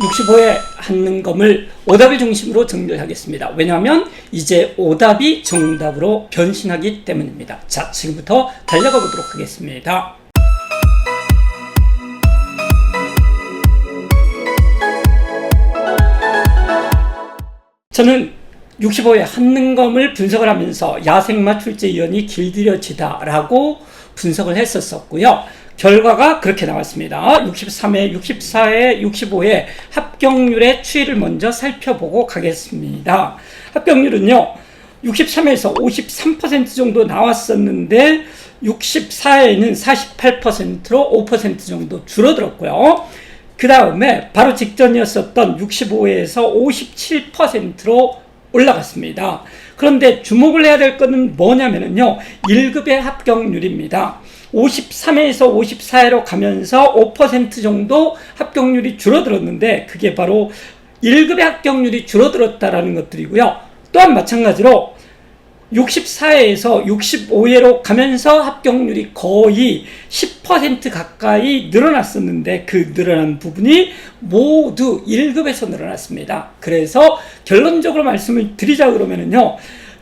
65의 한능검을 오답을 중심으로 정리하겠습니다. 왜냐하면 이제 오답이 정답으로 변신하기 때문입니다. 자, 지금부터 달려가 보도록 하겠습니다. 저는 65의 한능검을 분석을 하면서 야생마 출제위원이 길들여지다라고 분석을 했었고요. 결과가 그렇게 나왔습니다. 63회, 64회, 65회 합격률의 추이를 먼저 살펴보고 가겠습니다. 합격률은요, 63회에서 53% 정도 나왔었는데 64회에는 48%로 5% 정도 줄어들었고요. 그 다음에 바로 직전이었었던 65회에서 57%로 올라갔습니다. 그런데 주목을 해야 될 것은 뭐냐면요, 1급의 합격률입니다. 53회에서 54회로 가면서 5% 정도 합격률이 줄어들었는데 그게 바로 1급의 합격률이 줄어들었다라는 것들이고요. 또한 마찬가지로 64회에서 65회로 가면서 합격률이 거의 10% 가까이 늘어났었는데 그 늘어난 부분이 모두 1급에서 늘어났습니다. 그래서 결론적으로 말씀을 드리자 그러면은요,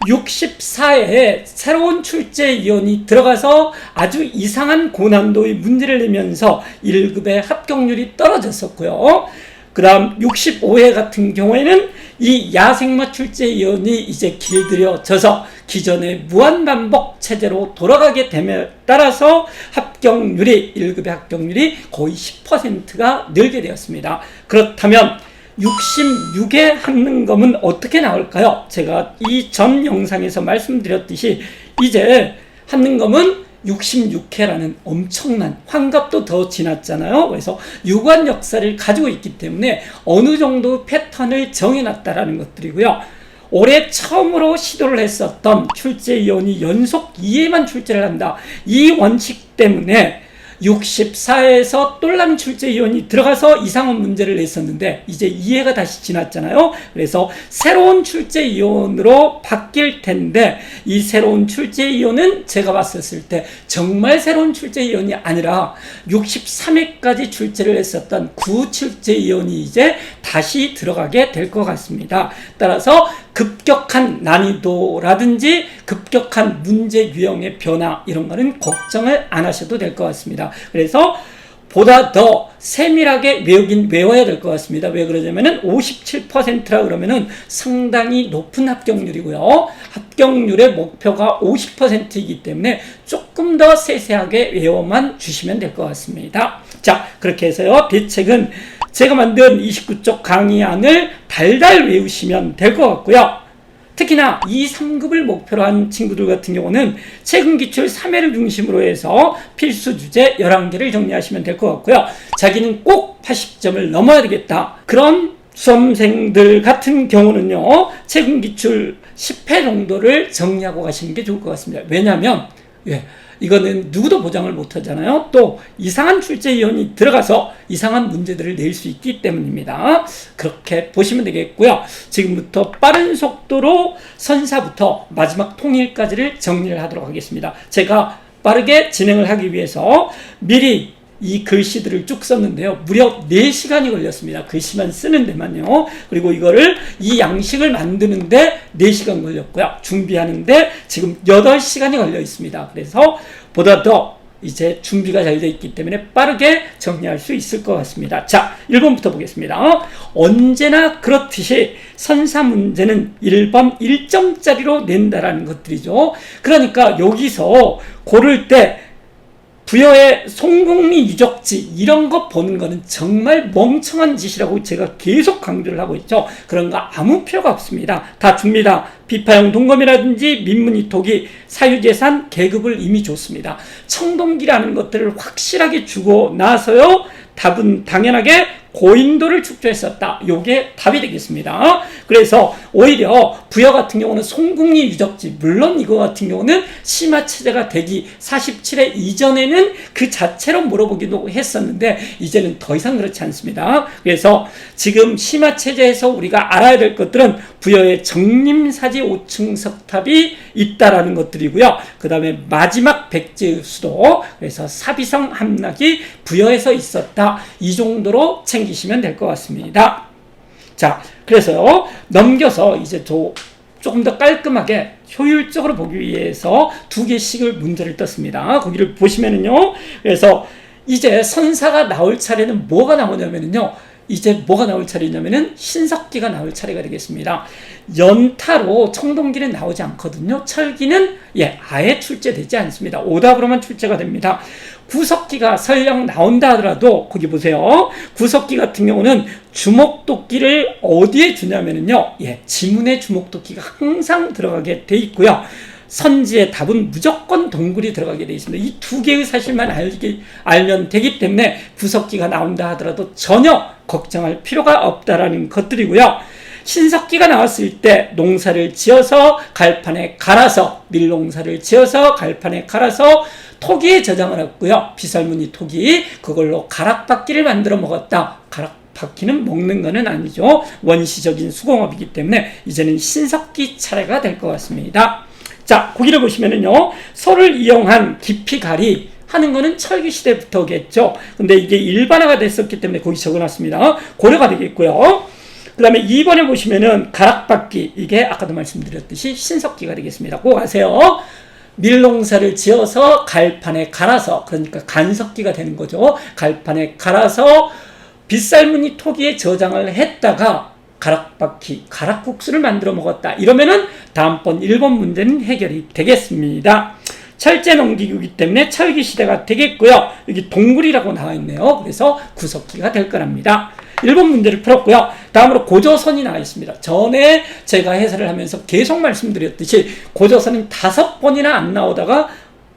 64회에 새로운 출제위원이 들어가서 아주 이상한 고난도의 문제를 내면서 1급의 합격률이 떨어졌었고요. 그 다음 65회 같은 경우에는 이 야생마 출제위원이 이제 길들여져서 기존의 무한반복 체제로 돌아가게 됨에 따라서 합격률이 1급의 합격률이 거의 10%가 늘게 되었습니다. 그렇다면 66의 한능검은 어떻게 나올까요? 제가 이 전 영상에서 말씀드렸듯이 이제 한능검은 66회라는 엄청난 환갑도 더 지났잖아요. 그래서 유관 역사를 가지고 있기 때문에 어느 정도 패턴을 정해놨다라는 것들이고요. 올해 처음으로 시도를 했었던 출제위원이 연속 2회만 출제를 한다. 이 원칙 때문에 64회에서 똘랑 출제위원이 들어가서 이상한 문제를 냈었는데 이제 2회가 다시 지났잖아요. 그래서 새로운 출제위원으로 바뀔 텐데 이 새로운 출제위원은 제가 봤었을 때 정말 새로운 출제위원이 아니라 63회까지 출제를 했었던 구출제위원이 이제 다시 들어가게 될 것 같습니다. 따라서 급격한 난이도라든지 급격한 문제 유형의 변화 이런 거는 걱정을 안 하셔도 될 것 같습니다. 그래서 보다 더 세밀하게 외워야 될 것 같습니다. 왜 그러냐면은 57%라 그러면은 상당히 높은 합격률이고요. 합격률의 목표가 50%이기 때문에 조금 더 세세하게 외워만 주시면 될 것 같습니다. 자, 그렇게 해서요, 대책은 제가 만든 29쪽 강의안을 달달 외우시면 될 것 같고요. 특히나 2, 3급을 목표로 한 친구들 같은 경우는 최근 기출 3회를 중심으로 해서 필수 주제 11개를 정리하시면 될 것 같고요. 자기는 꼭 80점을 넘어야 되겠다. 그런 수험생들 같은 경우는요, 최근 기출 10회 정도를 정리하고 가시는 게 좋을 것 같습니다. 왜냐하면 이거는 누구도 보장을 못하잖아요. 또 이상한 출제위원이 들어가서 이상한 문제들을 낼 수 있기 때문입니다. 그렇게 보시면 되겠고요. 지금부터 빠른 속도로 선사부터 마지막 통일까지를 정리를 하도록 하겠습니다. 제가 빠르게 진행을 하기 위해서 미리 이 글씨들을 쭉 썼는데요. 무려 4시간이 걸렸습니다. 글씨만 쓰는 데만요. 그리고 이거를 이 양식을 만드는데 4시간 걸렸고요. 준비하는데 지금 8시간이 걸려 있습니다. 그래서 보다 더 이제 준비가 잘 되어 있기 때문에 빠르게 정리할 수 있을 것 같습니다. 자, 1번부터 보겠습니다. 언제나 그렇듯이 선사 문제는 1번 1점짜리로 낸다라는 것들이죠. 그러니까 여기서 고를 때 부여의 송국리 유적지 이런 거 보는 거는 정말 멍청한 짓이라고 제가 계속 강조를 하고 있죠. 그런 거 아무 필요가 없습니다. 다 줍니다. 비파형 동검이라든지 민문이 토기, 사유재산, 계급을 이미 줬습니다. 청동기라는 것들을 확실하게 주고 나서요, 답은 당연하게 고인도를 축조했었다. 요게 답이 되겠습니다. 그래서 오히려 부여 같은 경우는 송국리 유적지, 물론 이거 같은 경우는 심화체제가 되기 47회 이전에는 그 자체로 물어보기도 했었는데 이제는 더 이상 그렇지 않습니다. 그래서 지금 심화체제에서 우리가 알아야 될 것들은 부여의 정림사지 5층 석탑이 있다라는 것들이고요. 그 다음에 마지막 백제의 수도, 그래서 사비성 함락이 부여에서 있었다. 이 정도로 챙 챙기시면 될 것 같습니다. 자, 그래서요, 넘겨서 이제 조금 더 깔끔하게 효율적으로 보기 위해서 2개씩을 문제를 떴습니다. 거기를 보시면은요, 그래서 이제 선사가 나올 차례는 뭐가 나오냐면요, 이제 뭐가 나올 차례냐면은 신석기가 나올 차례가 되겠습니다. 연타로 청동기는 나오지 않거든요. 철기는 아예 출제되지 않습니다. 오답으로만 출제가 됩니다. 구석기가 설령 나온다 하더라도 거기 보세요. 구석기 같은 경우는 주목도끼를 어디에 주냐면은요, 지문에 주목도끼가 항상 들어가게 돼 있고요. 선지의 답은 무조건 동굴이 들어가게 되어 있습니다. 이 2개의 사실만 알면 되기 때문에 구석기가 나온다 하더라도 전혀 걱정할 필요가 없다라는 것들이고요. 신석기가 나왔을 때 농사를 지어서 갈판에 갈아서, 밀농사를 지어서 갈판에 갈아서 토기에 저장을 했고요. 비설무늬 토기, 그걸로 가락바퀴를 만들어 먹었다. 가락바퀴는 먹는 거는 아니죠. 원시적인 수공업이기 때문에 이제는 신석기 차례가 될 것 같습니다. 자, 거기를 보시면은요, 소를 이용한 기피갈이 하는 거는 철기 시대부터겠죠. 근데 이게 일반화가 됐었기 때문에 거기 적어놨습니다. 고려가 되겠고요. 그 다음에 2번에 보시면은 가락바퀴, 이게 아까도 말씀드렸듯이 신석기가 되겠습니다. 꼭 아세요. 밀농사를 지어서 갈판에 갈아서, 그러니까 간석기가 되는 거죠. 갈판에 갈아서 빗살무늬 토기에 저장을 했다가 가락바퀴, 가락국수를 만들어 먹었다. 이러면은 다음번 1번 문제는 해결이 되겠습니다. 철제 농기구이기 때문에 철기 시대가 되겠고요. 여기 동굴이라고 나와 있네요. 그래서 구석기가 될 거랍니다. 1번 문제를 풀었고요. 다음으로 고조선이 나와 있습니다. 전에 제가 해설을 하면서 계속 말씀드렸듯이 고조선은 5번이나 안 나오다가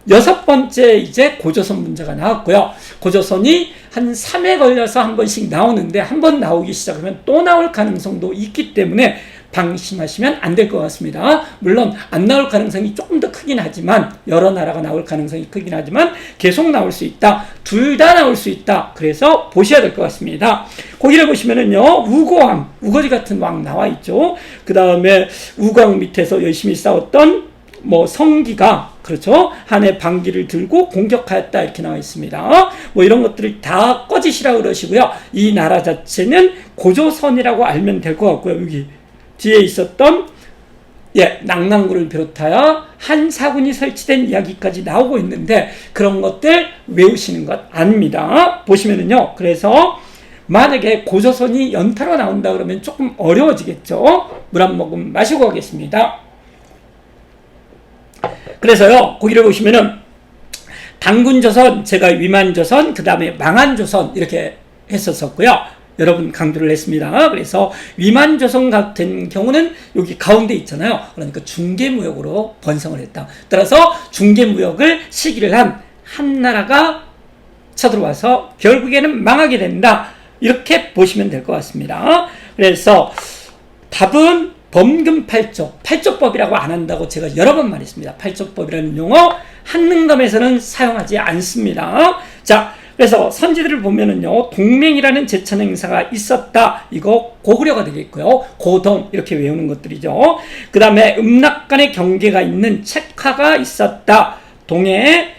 6번째 이제 고조선 문제가 나왔고요. 고조선이 한 3회 걸려서 한 번씩 나오는데 한 번 나오기 시작하면 또 나올 가능성도 있기 때문에 방심하시면 안 될 것 같습니다. 물론 안 나올 가능성이 조금 더 크긴 하지만, 여러 나라가 나올 가능성이 크긴 하지만 계속 나올 수 있다. 둘 다 나올 수 있다. 그래서 보셔야 될 것 같습니다. 거기를 보시면은요, 우고왕, 우거지 같은 왕 나와 있죠. 그 다음에 우광 밑에서 열심히 싸웠던 성기가, 그렇죠, 한해 방기를 들고 공격하였다, 이렇게 나와 있습니다. 이런 것들을 다 꺼지시라고 그러시고요. 이 나라 자체는 고조선이라고 알면 될 것 같고요. 여기 뒤에 있었던 낙랑구를 비롯하여 한 사군이 설치된 이야기까지 나오고 있는데 그런 것들 외우시는 것 아닙니다. 보시면은요, 그래서 만약에 고조선이 연타로 나온다 그러면 조금 어려워지겠죠. 물 한 모금 마시고 가겠습니다. 그래서요, 거기를 보시면은 당군조선, 제가 위만조선, 그 다음에 망한조선 이렇게 했었었고요. 여러분 강조를 했습니다. 그래서 위만조선 같은 경우는 여기 가운데 있잖아요. 그러니까 중개무역으로 번성을 했다. 따라서 중개무역을 시기를 한 나라가 쳐들어와서 결국에는 망하게 된다. 이렇게 보시면 될 것 같습니다. 그래서 답은 범금팔족, 팔족법이라고 안 한다고 제가 여러 번 말했습니다. 팔족법이라는 용어 한능검에서는 사용하지 않습니다. 자, 그래서 선지들을 보면은요, 동맹이라는 제천 행사가 있었다. 이거 고구려가 되겠고요. 고동 이렇게 외우는 것들이죠. 그 다음에 음락간의 경계가 있는 책화가 있었다. 동해에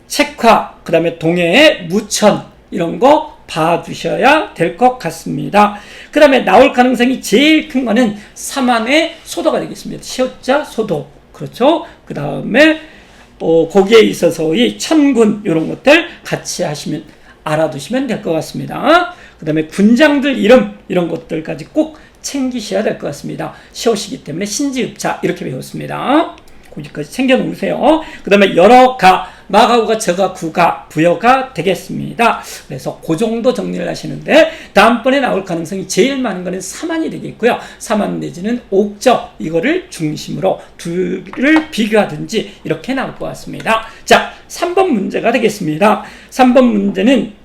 책화, 그 다음에 동해에 무천, 이런 거 봐주셔야 될 것 같습니다. 그 다음에 나올 가능성이 제일 큰 거는 삼안의 소도가 되겠습니다. 시옷자 소도, 그렇죠. 그 다음에 거기에 있어서의 천군, 이런 것들 같이 알아두시면 될 것 같습니다. 그 다음에 군장들 이름, 이런 것들까지 꼭 챙기셔야 될 것 같습니다. 시옷이기 때문에 신지읍자 이렇게 배웠습니다. 거기까지 챙겨 놓으세요. 그 다음에 여러 가, 마가우가, 저가, 구가, 부여가 되겠습니다. 그래서 그 정도 정리를 하시는데 다음번에 나올 가능성이 제일 많은 거는 사만이 되겠고요. 사만 내지는 옥저, 이거를 중심으로 둘을 비교하든지 이렇게 나올 것 같습니다. 자, 3번 문제가 되겠습니다. 3번 문제는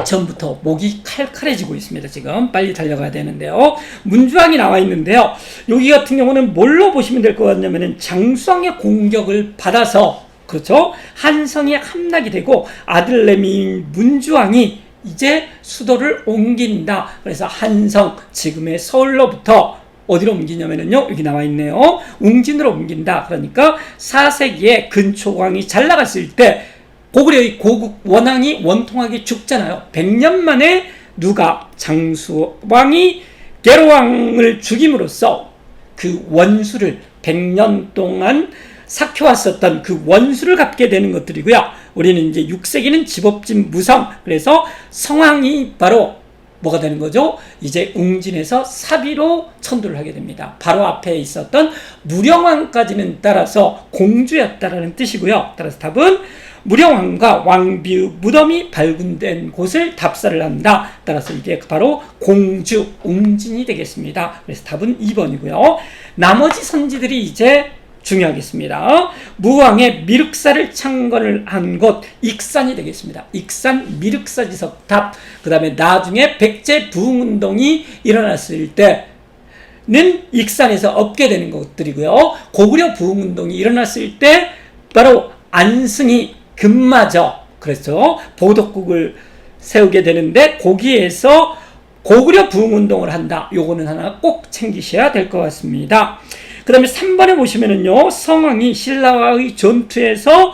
처음부터 목이 칼칼해지고 있습니다. 지금 빨리 달려가야 되는데요. 문주왕이 나와 있는데요. 여기 같은 경우는 뭘로 보시면 될 것 같냐면은 장수왕의 공격을 받아서, 그렇죠, 한성에 함락이 되고 아들내미인 문주왕이 이제 수도를 옮긴다. 그래서 한성, 지금의 서울로부터 어디로 옮기냐면요, 여기 나와 있네요. 웅진으로 옮긴다. 그러니까 4세기에 근초광이 잘 나갔을 때 고구려의 고국 원왕이 원통하게 죽잖아요. 100년 만에 누가 장수왕이 계로왕을 죽임으로써 그 원수를 100년 동안 삭혀왔었던 그 원수를 갚게 되는 것들이고요. 우리는 이제 6세기는 집업진 무성, 그래서 성왕이 바로 뭐가 되는 거죠? 이제 웅진에서 사비로 천도를 하게 됩니다. 바로 앞에 있었던 무령왕까지는 따라서 공주였다라는 뜻이고요. 따라서 답은 무령왕과 왕비의 무덤이 발굴된 곳을 답사를 합니다. 따라서 이게 바로 공주 웅진이 되겠습니다. 그래서 답은 2번이고요. 나머지 선지들이 이제 중요하겠습니다. 무왕의 미륵사를 창건을 한 곳 익산이 되겠습니다. 익산 미륵사 지석 답. 그 다음에 나중에 백제 부흥운동이 일어났을 때는 익산에서 얻게 되는 것들이고요. 고구려 부흥운동이 일어났을 때 바로 안승이 금마저 그래서 보덕국을 세우게 되는데 거기에서 고구려 부흥운동을 한다. 요거는 하나 꼭 챙기셔야 될 것 같습니다. 그 다음에 3번에 보시면은요, 성왕이 신라와의 전투에서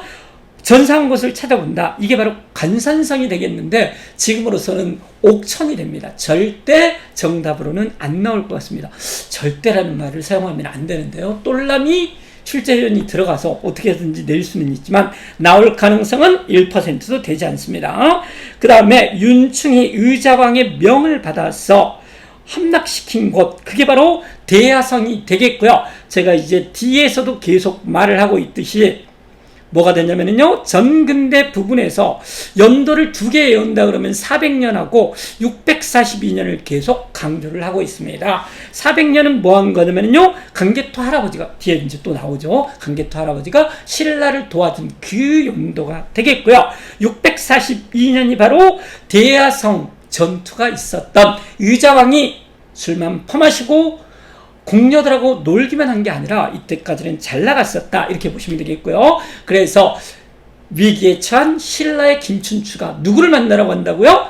전사한 곳을 찾아본다. 이게 바로 관산성이 되겠는데 지금으로서는 옥천이 됩니다. 절대 정답으로는 안 나올 것 같습니다. 절대라는 말을 사용하면 안 되는데요. 똘람이 출제위원이 들어가서 어떻게든지 낼 수는 있지만 나올 가능성은 1%도 되지 않습니다. 그 다음에 윤충이 의자왕의 명을 받아서 함락시킨 곳, 그게 바로 대야성이 되겠고요. 제가 이제 뒤에서도 계속 말을 하고 있듯이 뭐가 되냐면요, 전근대 부분에서 연도를 2개 외운다 그러면 400년하고 642년을 계속 강조를 하고 있습니다. 400년은 뭐 한 거냐면요, 강개토 할아버지가 뒤에 이제 또 나오죠. 강개토 할아버지가 신라를 도와준 그 연도가 되겠고요. 642년이 바로 대야성 전투가 있었던, 의자왕이 술만 퍼마시고 궁녀들하고 놀기만 한 게 아니라 이때까지는 잘 나갔었다, 이렇게 보시면 되겠고요. 그래서 위기에 처한 신라의 김춘추가 누구를 만나러 간다고요?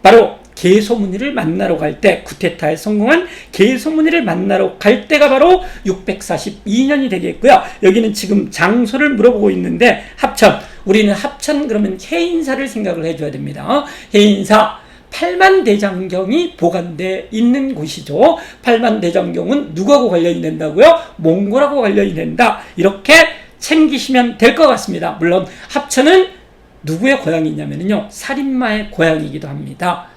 바로 계소문희를 만나러 갈 때, 쿠데타에 성공한 계소문희를 만나러 갈 때가 바로 642년이 되겠고요. 여기는 지금 장소를 물어보고 있는데 합천, 우리는 합천 그러면 해인사를 생각을 해줘야 됩니다. 해인사 팔만대장경이 보관되어 있는 곳이죠. 팔만대장경은 누구하고 관련이 된다고요? 몽골하고 관련이 된다. 이렇게 챙기시면 될 것 같습니다. 물론 합천은 누구의 고향이냐면요, 살인마의 고향이기도 합니다.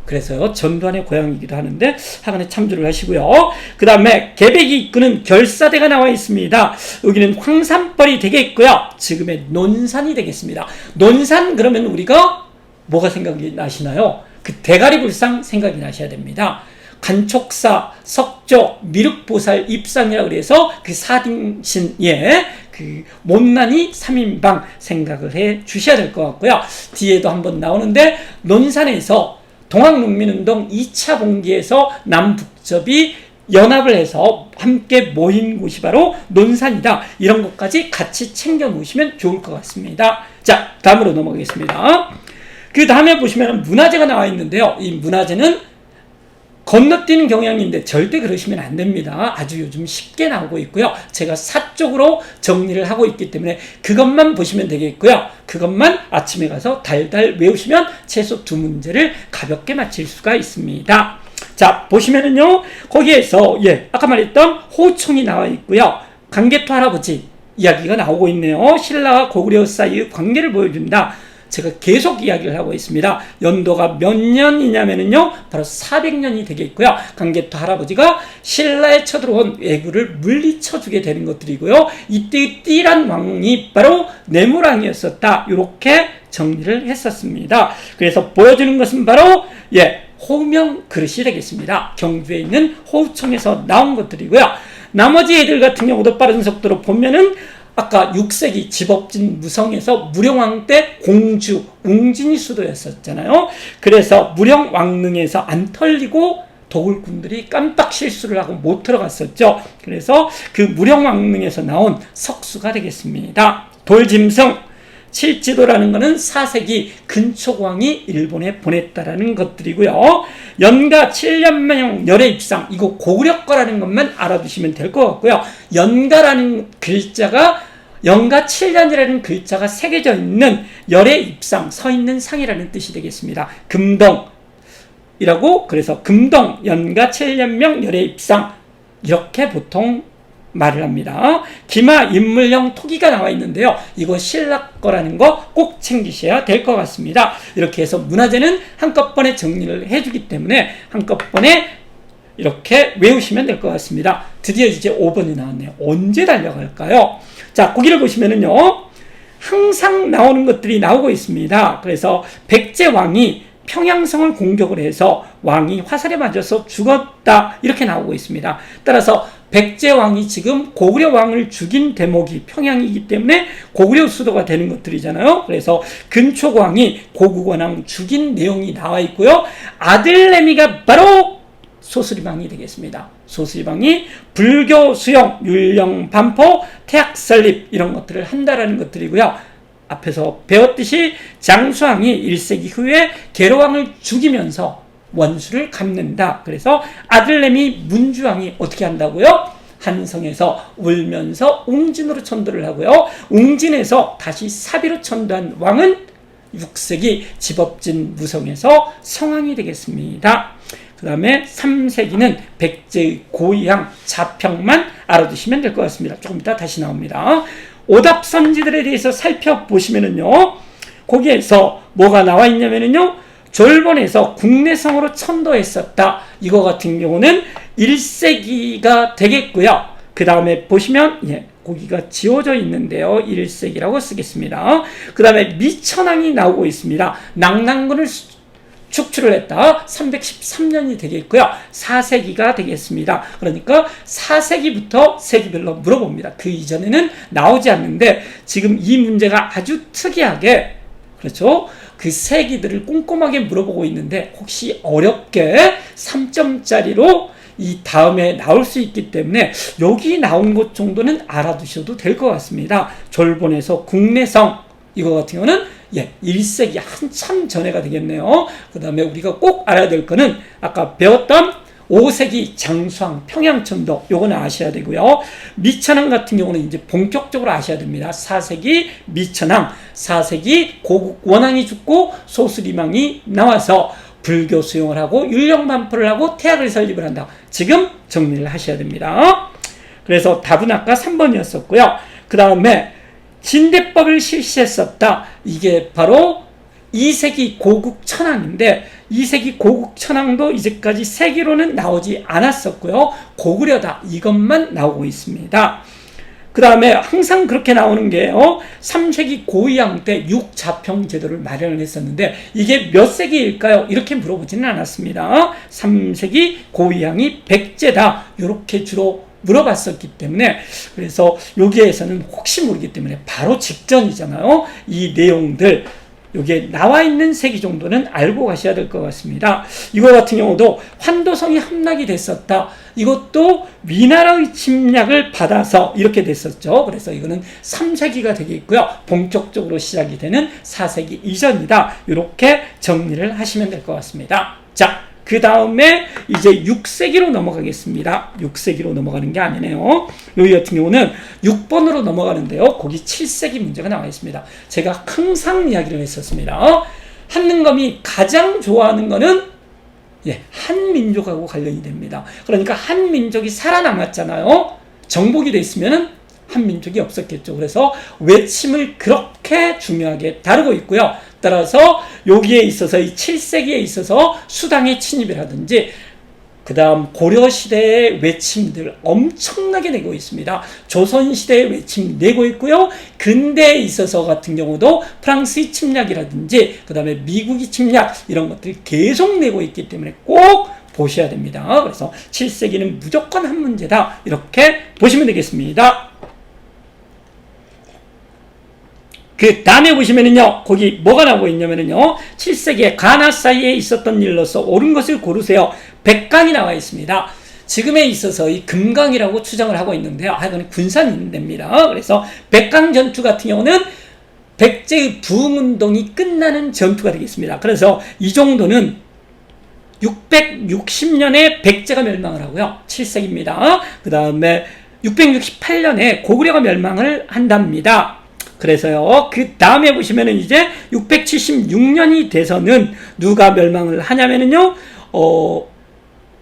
그래서요, 전두환의 고향이기도 하는데 하간에 참조를 하시고요. 그 다음에 계백이 이끄는 결사대가 나와 있습니다. 여기는 황산벌이 되겠고요. 지금의 논산이 되겠습니다. 논산 그러면 우리가 뭐가 생각이 나시나요? 그 대가리불상 생각이 나셔야 됩니다. 간촉사, 석조, 미륵보살 입상이라 그래서 그 사딩신의 그 못난이 3인방 생각을 해 주셔야 될 것 같고요. 뒤에도 한번 나오는데 논산에서 동학농민운동 2차 봉기에서 남북접이 연합을 해서 함께 모인 곳이 바로 논산이다. 이런 것까지 같이 챙겨 놓으시면 좋을 것 같습니다. 자, 다음으로 넘어가겠습니다. 그 다음에 보시면 문화재가 나와 있는데요. 이 문화재는 건너뛰는 경향인데 절대 그러시면 안 됩니다. 아주 요즘 쉽게 나오고 있고요. 제가 사적으로 정리를 하고 있기 때문에 그것만 보시면 되겠고요. 그것만 아침에 가서 달달 외우시면 최소 2문제를 가볍게 맞힐 수가 있습니다. 자, 보시면은요, 거기에서 아까 말했던 호총이 나와 있고요. 강개토 할아버지 이야기가 나오고 있네요. 신라와 고구려 사이의 관계를 보여준다. 제가 계속 이야기를 하고 있습니다. 연도가 몇 년이냐면요, 바로 400년이 되겠고요. 강개토 할아버지가 신라에 쳐들어온 왜구를 물리쳐주게 되는 것들이고요. 이때의 띠란 왕이 바로 내무왕이었었다. 이렇게 정리를 했었습니다. 그래서 보여주는 것은 바로 호명 그릇이 되겠습니다. 경주에 있는 호우청에서 나온 것들이고요. 나머지 애들 같은 경우도 빠른 속도로 보면은 아까 6세기 집업진 무성에서 무령왕 때 공주 웅진이 수도였었잖아요. 그래서 무령왕릉에서 안 털리고 도굴꾼들이 깜빡 실수를 하고 못 들어갔었죠. 그래서 그 무령왕릉에서 나온 석수가 되겠습니다. 돌짐승, 칠지도라는 것은 4세기 근초광이 일본에 보냈다라는 것들이고요. 연가 7년만용 열애 입상, 이거 고구려 거라는 것만 알아두시면 될 것 같고요. 연가라는 글자가 영가 7년이라는 글자가 새겨져 있는 열의 입상, 서 있는 상이라는 뜻이 되겠습니다. 금동이라고, 그래서 금동, 연가 7년명 열의 입상, 이렇게 보통 말을 합니다. 기마, 인물형, 토기가 나와 있는데요. 이거 신라 거라는 거 꼭 챙기셔야 될 것 같습니다. 이렇게 해서 문화재는 한꺼번에 정리를 해주기 때문에 한꺼번에 이렇게 외우시면 될 것 같습니다. 드디어 이제 5번이 나왔네요. 언제 달려갈까요? 자, 거기를 보시면은요, 항상 나오는 것들이 나오고 있습니다. 그래서 백제왕이 평양성을 공격을 해서 왕이 화살에 맞아서 죽었다, 이렇게 나오고 있습니다. 따라서 백제왕이 지금 고구려 왕을 죽인 대목이 평양이기 때문에 고구려 수도가 되는 것들이잖아요. 그래서 근초광이 고국원왕 죽인 내용이 나와 있고요. 아들내미가 바로 소수리방이 되겠습니다. 소수리방이 불교 수용, 율령 반포, 태학 설립 이런 것들을 한다라는 것들이고요. 앞에서 배웠듯이 장수왕이 1세기 후에 계로왕을 죽이면서 원수를 갚는다. 그래서 아들내미 문주왕이 어떻게 한다고요? 한성에서 울면서 웅진으로 천도를 하고요. 웅진에서 다시 사비로 천도한 왕은 6세기 집업진 무성에서 성왕이 되겠습니다. 그 다음에 3세기는 백제의 고이항 자평만 알아두시면 될 것 같습니다. 조금 이따 다시 나옵니다. 오답선지들에 대해서 살펴보시면은요, 거기에서 뭐가 나와 있냐면은요, 졸본에서 국내성으로 천도했었다. 이거 같은 경우는 1세기가 되겠고요. 그 다음에 보시면, 거기가 지워져 있는데요. 1세기라고 쓰겠습니다. 그 다음에 미천왕이 나오고 있습니다. 낙랑군을 축출을 했다. 313년이 되겠고요. 4세기가 되겠습니다. 그러니까 4세기부터 세기별로 물어봅니다. 그 이전에는 나오지 않는데 지금 이 문제가 아주 특이하게, 그렇죠? 그 세기들을 꼼꼼하게 물어보고 있는데 혹시 어렵게 3점짜리로 이 다음에 나올 수 있기 때문에 여기 나온 것 정도는 알아두셔도 될 것 같습니다. 졸본에서 국내성, 이거 같은 경우는 1세기 한참 전에가 되겠네요. 그 다음에 우리가 꼭 알아야 될 거는 아까 배웠던 5세기 장수왕 평양천도, 요거는 아셔야 되고요. 미천왕 같은 경우는 이제 본격적으로 아셔야 됩니다. 4세기 미천왕, 4세기 고국 원왕이 죽고 소수리망이 나와서 불교 수용을 하고 율령반포를 하고 태학을 설립을 한다. 지금 정리를 하셔야 됩니다. 그래서 답은 아까 3번이었었고요. 그 다음에 진대법을 실시했었다. 이게 바로 2세기 고국 천황인데 2세기 고국 천황도 이제까지 세기로는 나오지 않았었고요. 고구려다, 이것만 나오고 있습니다. 그 다음에 항상 그렇게 나오는 게요, 3세기 고이항 때 6자평 제도를 마련을 했었는데 이게 몇 세기일까요? 이렇게 물어보지는 않았습니다. 3세기 고이항이 백제다, 이렇게 주로 물어봤었기 때문에, 그래서 여기에서는 혹시 모르기 때문에 바로 직전이잖아요. 이 내용들 여기에 나와 있는 세기 정도는 알고 가셔야 될 것 같습니다. 이거 같은 경우도 환도성이 함락이 됐었다. 이것도 위나라의 침략을 받아서 이렇게 됐었죠. 그래서 이거는 3세기가 되겠고요. 본격적으로 시작이 되는 4세기 이전이다. 이렇게 정리를 하시면 될 것 같습니다. 자, 그 다음에 이제 6세기로 넘어가겠습니다. 6세기로 넘어가는 게 아니네요. 여기 같은 경우는 6번으로 넘어가는데요. 거기 7세기 문제가 나와 있습니다. 제가 항상 이야기를 했었습니다. 한능검이 가장 좋아하는 거는 한민족하고 관련이 됩니다. 그러니까 한민족이 살아남았잖아요. 정복이 돼 있으면은 한민족이 없었겠죠. 그래서 외침을 그렇게 중요하게 다루고 있고요. 따라서 여기에 있어서 이 7세기에 있어서 수당의 침입이라든지 그 다음 고려시대의 외침들 엄청나게 내고 있습니다. 조선시대의 외침 내고 있고요. 근대에 있어서 같은 경우도 프랑스의 침략이라든지 그 다음에 미국의 침략 이런 것들이 계속 내고 있기 때문에 꼭 보셔야 됩니다. 그래서 7세기는 무조건 한 문제다, 이렇게 보시면 되겠습니다. 그 다음에 보시면은요, 거기 뭐가 나오고 있냐면은요, 7세기에 가나 사이에 있었던 일로서 옳은 것을 고르세요. 백강이 나와 있습니다. 지금에 있어서 이 금강이라고 추정을 하고 있는데요. 이건 군산이 있는 데입니다. 그래서 백강 전투 같은 경우는 백제의 부흥운동이 끝나는 전투가 되겠습니다. 그래서 이 정도는 660년에 백제가 멸망을 하고요. 7세기입니다. 그 다음에 668년에 고구려가 멸망을 한답니다. 그래서요, 그 다음에 보시면은 이제 676년이 돼서는 누가 멸망을 하냐면은요,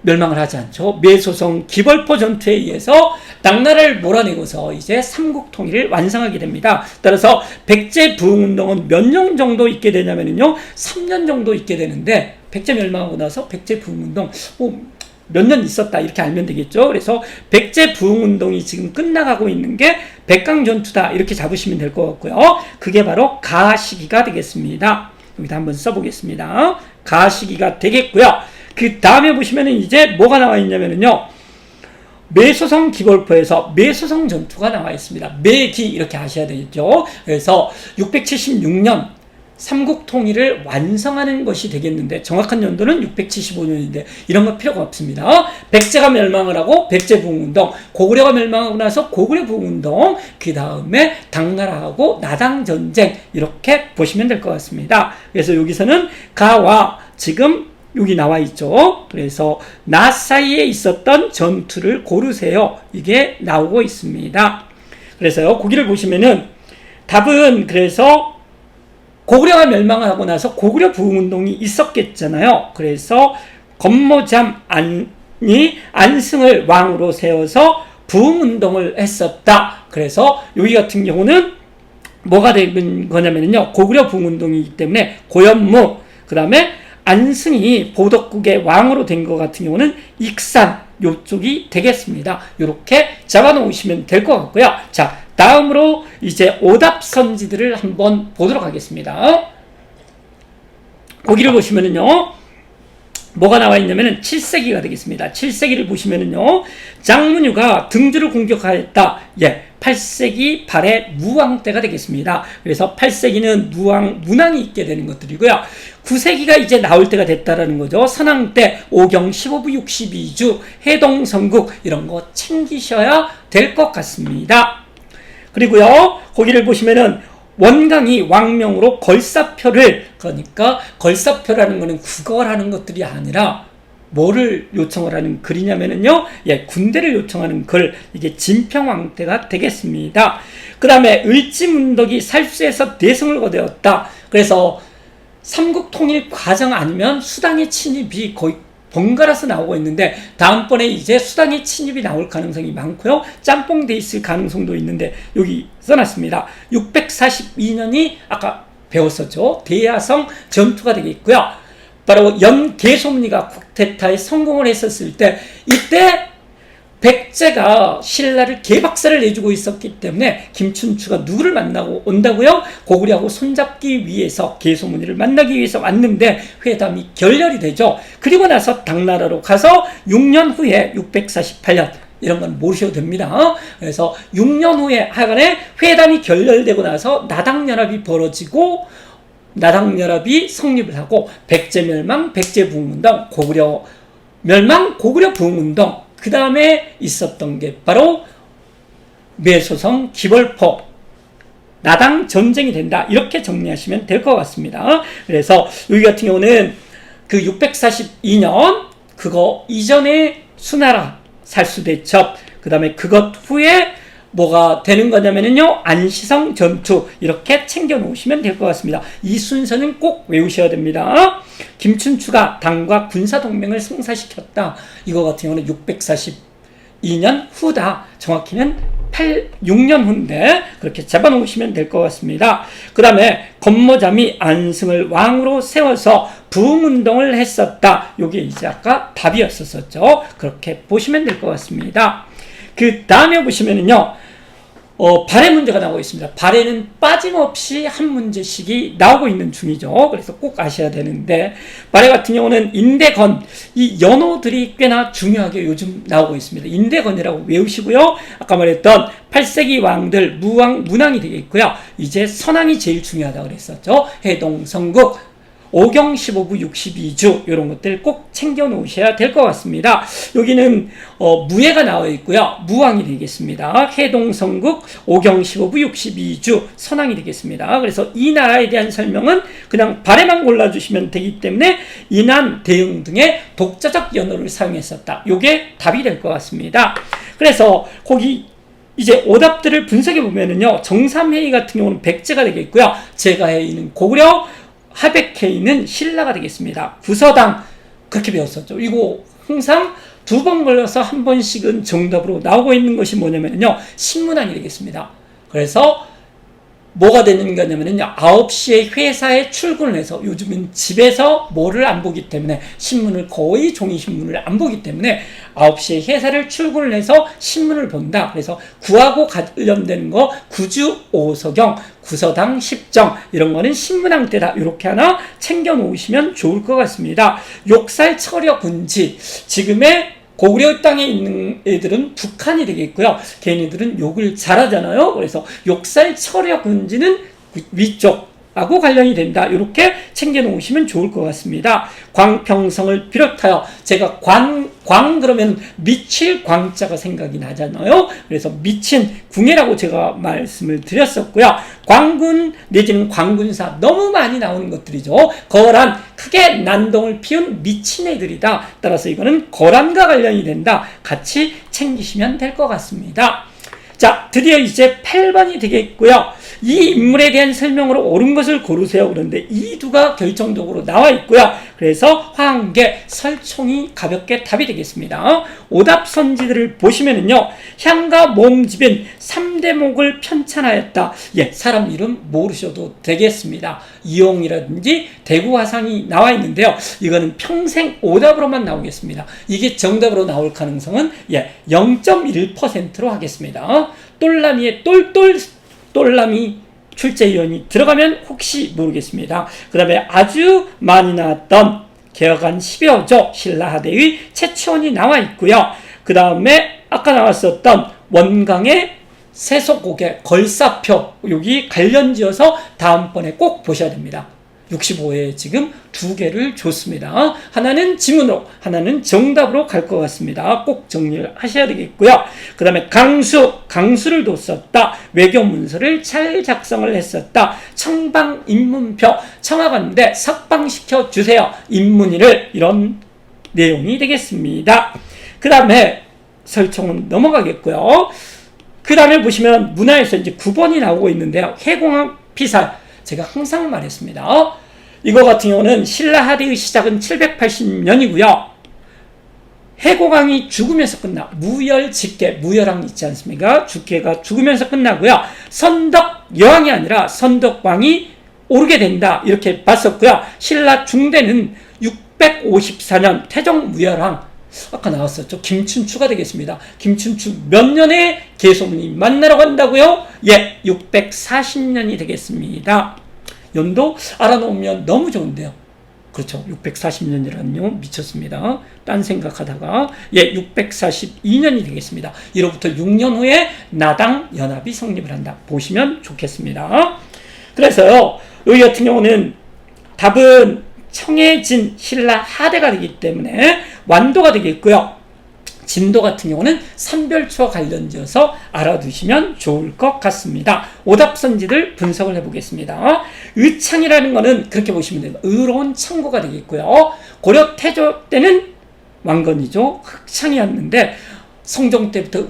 멸망을 하지 않죠. 매소성 기벌포 전투에 의해서 당나라를 몰아내고서 이제 삼국 통일을 완성하게 됩니다. 따라서 백제 부흥운동은 몇 년 정도 있게 되냐면요, 3년 정도 있게 되는데, 백제 멸망하고 나서 백제 부흥운동 몇 년 있었다 이렇게 알면 되겠죠. 그래서 백제 부흥운동이 지금 끝나가고 있는 게 백강전투다 이렇게 잡으시면 될 것 같고요. 그게 바로 가 시기가 되겠습니다. 여기다 한번 써보겠습니다. 가 시기가 되겠고요. 그 다음에 보시면은 이제 뭐가 나와 있냐면요, 매소성 기벌포에서 매소성 전투가 나와 있습니다. 매기 이렇게 하셔야 되겠죠. 그래서 676년 삼국 통일을 완성하는 것이 되겠는데, 정확한 연도는 675년인데 이런 거 필요가 없습니다. 백제가 멸망을 하고 백제 부흥운동, 고구려가 멸망하고 나서 고구려 부흥운동, 그 다음에 당나라하고 나당 전쟁 이렇게 보시면 될 것 같습니다. 그래서 여기서는 가와 지금 여기 나와 있죠. 그래서 나 사이에 있었던 전투를 고르세요. 이게 나오고 있습니다. 그래서요, 거기를 보시면은 답은 그래서 고구려가 멸망하고 나서 고구려 부흥운동이 있었겠잖아요. 그래서 건모잠 안이 안승을 왕으로 세워서 부흥운동을 했었다. 그래서 여기 같은 경우는 뭐가 된 거냐면요, 고구려 부흥운동이기 때문에 고연무, 그 다음에 안승이 보덕국의 왕으로 된 것 같은 경우는 익산 요쪽이 되겠습니다. 이렇게 잡아놓으시면 될 것 같고요. 자, 다음으로 이제 오답선지들을 한번 보도록 하겠습니다. 거기를 보시면은요, 뭐가 나와 있냐면은 7세기가 되겠습니다. 7세기를 보시면은요, 장문유가 등주를 공격하였다. 8세기 발해 무왕 때가 되겠습니다. 그래서 8세기는 문왕이 있게 되는 것들이고요. 9세기가 이제 나올 때가 됐다라는 거죠. 선왕 때, 오경 15부 62주, 해동성국 이런 거 챙기셔야 될 것 같습니다. 그리고요, 거기를 보시면은 원강이 왕명으로 걸사표를, 그러니까 걸사표라는 거는 구걸하는 것들이 아니라 뭐를 요청을 하는 글이냐면은요, 군대를 요청하는 글, 이게 진평왕 때가 되겠습니다. 그 다음에 을지문덕이 살수에서 대승을 거두었다. 그래서 삼국 통일 과정 아니면 수당의 침입이 거의 번갈아서 나오고 있는데, 다음번에 이제 수당의 침입이 나올 가능성이 많고요, 짬뽕 돼 있을 가능성도 있는데 여기 써놨습니다. 642년이 아까 배웠었죠. 대야성 전투가 되겠고요. 바로 연개솜리가 국태타에 성공을 했었을 때, 이때 백제가 신라를 개박살을 내주고 있었기 때문에 김춘추가 누구를 만나고 온다고요? 고구려하고 손잡기 위해서 개소문이를 만나기 위해서 왔는데 회담이 결렬이 되죠. 그리고 나서 당나라로 가서 6년 후에 648년, 이런 건 모르셔도 됩니다. 그래서 6년 후에 하여간에 회담이 결렬되고 나서 나당연합이 벌어지고, 나당연합이 성립을 하고 백제 멸망, 백제 부흥운동, 고구려 멸망, 고구려 부흥운동, 그 다음에 있었던 게 바로 매소성 기벌포 나당 전쟁이 된다. 이렇게 정리하시면 될 것 같습니다. 그래서 여기 같은 경우는 그 642년 그거 이전에 수나라 살수대첩, 그 다음에 그것 후에 뭐가 되는 거냐면요, 안시성 전투, 이렇게 챙겨 놓으시면 될 것 같습니다. 이 순서는 꼭 외우셔야 됩니다. 김춘추가 당과 군사동맹을 성사시켰다. 이거 같은 경우는 642년 후다. 정확히는 6년 후인데 그렇게 잡아놓으시면 될 것 같습니다. 그 다음에 건모잠이 안승을 왕으로 세워서 부흥운동을 했었다. 이게 이제 아까 답이었었죠. 그렇게 보시면 될 것 같습니다. 그 다음에 보시면은요, 발해 문제가 나오고 있습니다. 발해는 빠짐없이 한 문제씩이 나오고 있는 중이죠. 그래서 꼭 아셔야 되는데, 발해 같은 경우는 인대건, 이 연호들이 꽤나 중요하게 요즘 나오고 있습니다. 인대건이라고 외우시고요. 아까 말했던 8세기 왕들, 문왕이 되겠고요. 이제 선왕이 제일 중요하다고 그랬었죠. 해동, 성국, 오경 15부 62주 이런 것들 꼭 챙겨 놓으셔야 될 것 같습니다. 여기는 무예가 나와 있고요. 무왕이 되겠습니다. 해동성국, 오경 15부 62주 선왕이 되겠습니다. 그래서 이 나라에 대한 설명은 그냥 발해만 골라주시면 되기 때문에 인한, 대응 등의 독자적 연호를 사용했었다. 이게 답이 될 것 같습니다. 그래서 거기 이제 오답들을 분석해 보면은요, 정삼회의 같은 경우는 백제가 되겠고요, 제가회의는 고구려, 하백회의는 신라가 되겠습니다. 구서당 그렇게 배웠었죠. 이거 항상 2번 걸려서 한 번씩은 정답으로 나오고 있는 것이 뭐냐면요, 신문항이 되겠습니다. 그래서 뭐가 되는 거냐면요, 9시에 회사에 출근을 해서, 요즘은 집에서 뭐를 안 보기 때문에, 신문을 거의 종이신문을 안 보기 때문에 9시에 회사를 출근을 해서 신문을 본다. 그래서 구하고 관련되는 거, 구주, 오서경, 구서당, 십정, 이런 거는 신문항 때다. 이렇게 하나 챙겨 놓으시면 좋을 것 같습니다. 욕살, 철여, 군지, 지금의 고구려 땅에 있는 애들은 북한이 되겠고요, 걔네들은 욕을 잘하잖아요. 그래서 욕살, 철여, 군지는 위쪽하고 관련이 된다. 이렇게 챙겨 놓으시면 좋을 것 같습니다. 광평성을 비롯하여, 제가 광 그러면 미칠 광자가 생각이 나잖아요. 그래서 미친 궁예라고 제가 말씀을 드렸었고요. 광군 내지는 광군사, 너무 많이 나오는 것들이죠. 거란, 크게 난동을 피운 미친 애들이다. 따라서 이거는 거란과 관련이 된다. 같이 챙기시면 될 것 같습니다. 자, 드디어 이제 8번이 되겠고요. 이 인물에 대한 설명으로 옳은 것을 고르세요. 그런데 이 두가 결정적으로 나와 있고요. 그래서 화한계, 설총이 가볍게 답이 되겠습니다. 오답 선지들을 보시면은요, 향과 몸집인 3대목을 편찬하였다. 예, 사람 이름 모르셔도 되겠습니다. 이용이라든지 대구화상이 나와 있는데요, 이거는 평생 오답으로만 나오겠습니다. 이게 정답으로 나올 가능성은 0.1%로 하겠습니다. 똘라미의 똘라미 출제위원이 들어가면 혹시 모르겠습니다. 그 다음에 아주 많이 나왔던 개혁안 10여조 신라하대의 최치원이 나와 있고요. 그 다음에 아까 나왔었던 원강의 세속곡의 걸사표, 여기 관련지어서 다음번에 꼭 보셔야 됩니다. 65회에 지금 2개를 줬습니다. 하나는 지문으로, 하나는 정답으로 갈 것 같습니다. 꼭 정리를 하셔야 되겠고요. 그 다음에 강수를 뒀었다. 외교문서를 잘 작성을 했었다. 청방 입문표, 청와관대 석방시켜 주세요. 인문위를, 이런 내용이 되겠습니다. 그 다음에 설총은 넘어가겠고요. 그 다음에 보시면 문화에서 이제 9번이 나오고 있는데요. 해공학 피살, 제가 항상 말했습니다. 이거 같은 경우는 신라하대의 시작은 780년이고요. 해공왕이 죽으면서 끝나. 무열직계, 무열왕 있지 않습니까? 죽계가 죽으면서 끝나고요. 선덕여왕이 아니라 선덕왕이 오르게 된다. 이렇게 봤었고요. 신라 중대는 654년 태종무열왕, 아까 나왔었죠. 김춘추가 되겠습니다. 김춘추 몇 년에 계소문이 만나러 간다고요? 예, 640년이 되겠습니다. 연도 알아놓으면 너무 좋은데요. 그렇죠. 640년이라뇨. 미쳤습니다. 딴 생각하다가, 예, 642년이 되겠습니다. 이로부터 6년 후에 나당 연합이 성립을 한다. 보시면 좋겠습니다. 그래서요, 여기 같은 경우는 답은 청해진 신라 하대가 되기 때문에 완도가 되겠고요. 진도 같은 경우는 선별초와 관련지어서 알아두시면 좋을 것 같습니다. 오답선지들 분석을 해보겠습니다. 의창이라는 거는 그렇게 보시면 돼요. 의로운 창고가 되겠고요. 고려 태조 때는 왕건이죠. 흑창이었는데 성종 때부터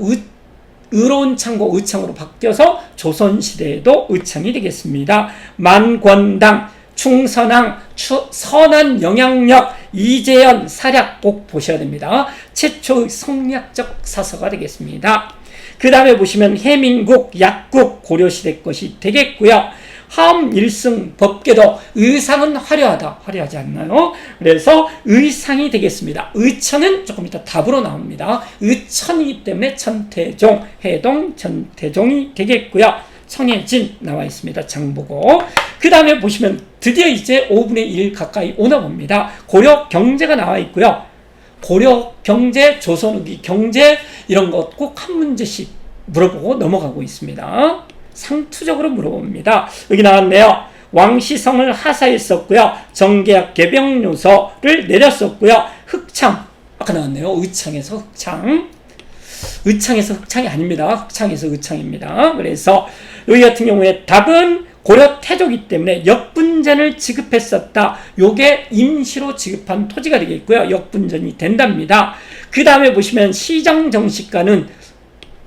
의로운 창고, 의창으로 바뀌어서 조선시대에도 의창이 되겠습니다. 만권당, 충선왕, 선한 영향력, 이재현, 사략 꼭 보셔야 됩니다. 최초의 성리학적 사서가 되겠습니다. 그 다음에 보시면 해민국, 약국, 고려시대 것이 되겠고요. 하엄 일승, 법계도, 의상은 화려하다. 화려하지 않나요? 그래서 의상이 되겠습니다. 의천은 조금 이따 답으로 나옵니다. 의천이기 때문에 천태종, 해동, 천태종이 되겠고요. 청해진 나와 있습니다. 장보고. 그 다음에 보시면 드디어 이제 5분의 1 가까이 오나 봅니다. 고려 경제가 나와 있고요. 고려 경제, 조선 후기 경제, 이런 것 꼭 한 문제씩 물어보고 넘어가고 있습니다. 상투적으로 물어봅니다. 여기 나왔네요. 왕시성을 하사했었고요. 정계학 개병요서를 내렸었고요. 흑창, 아까 나왔네요. 의창에서 흑창. 의창에서 흑창이 아닙니다. 흑창에서 의창입니다. 그래서 여기 같은 경우에 답은 고려 태조기 때문에 역분전을 지급했었다. 요게 임시로 지급한 토지가 되겠고요. 역분전이 된답니다. 그 다음에 보시면 시정정식가는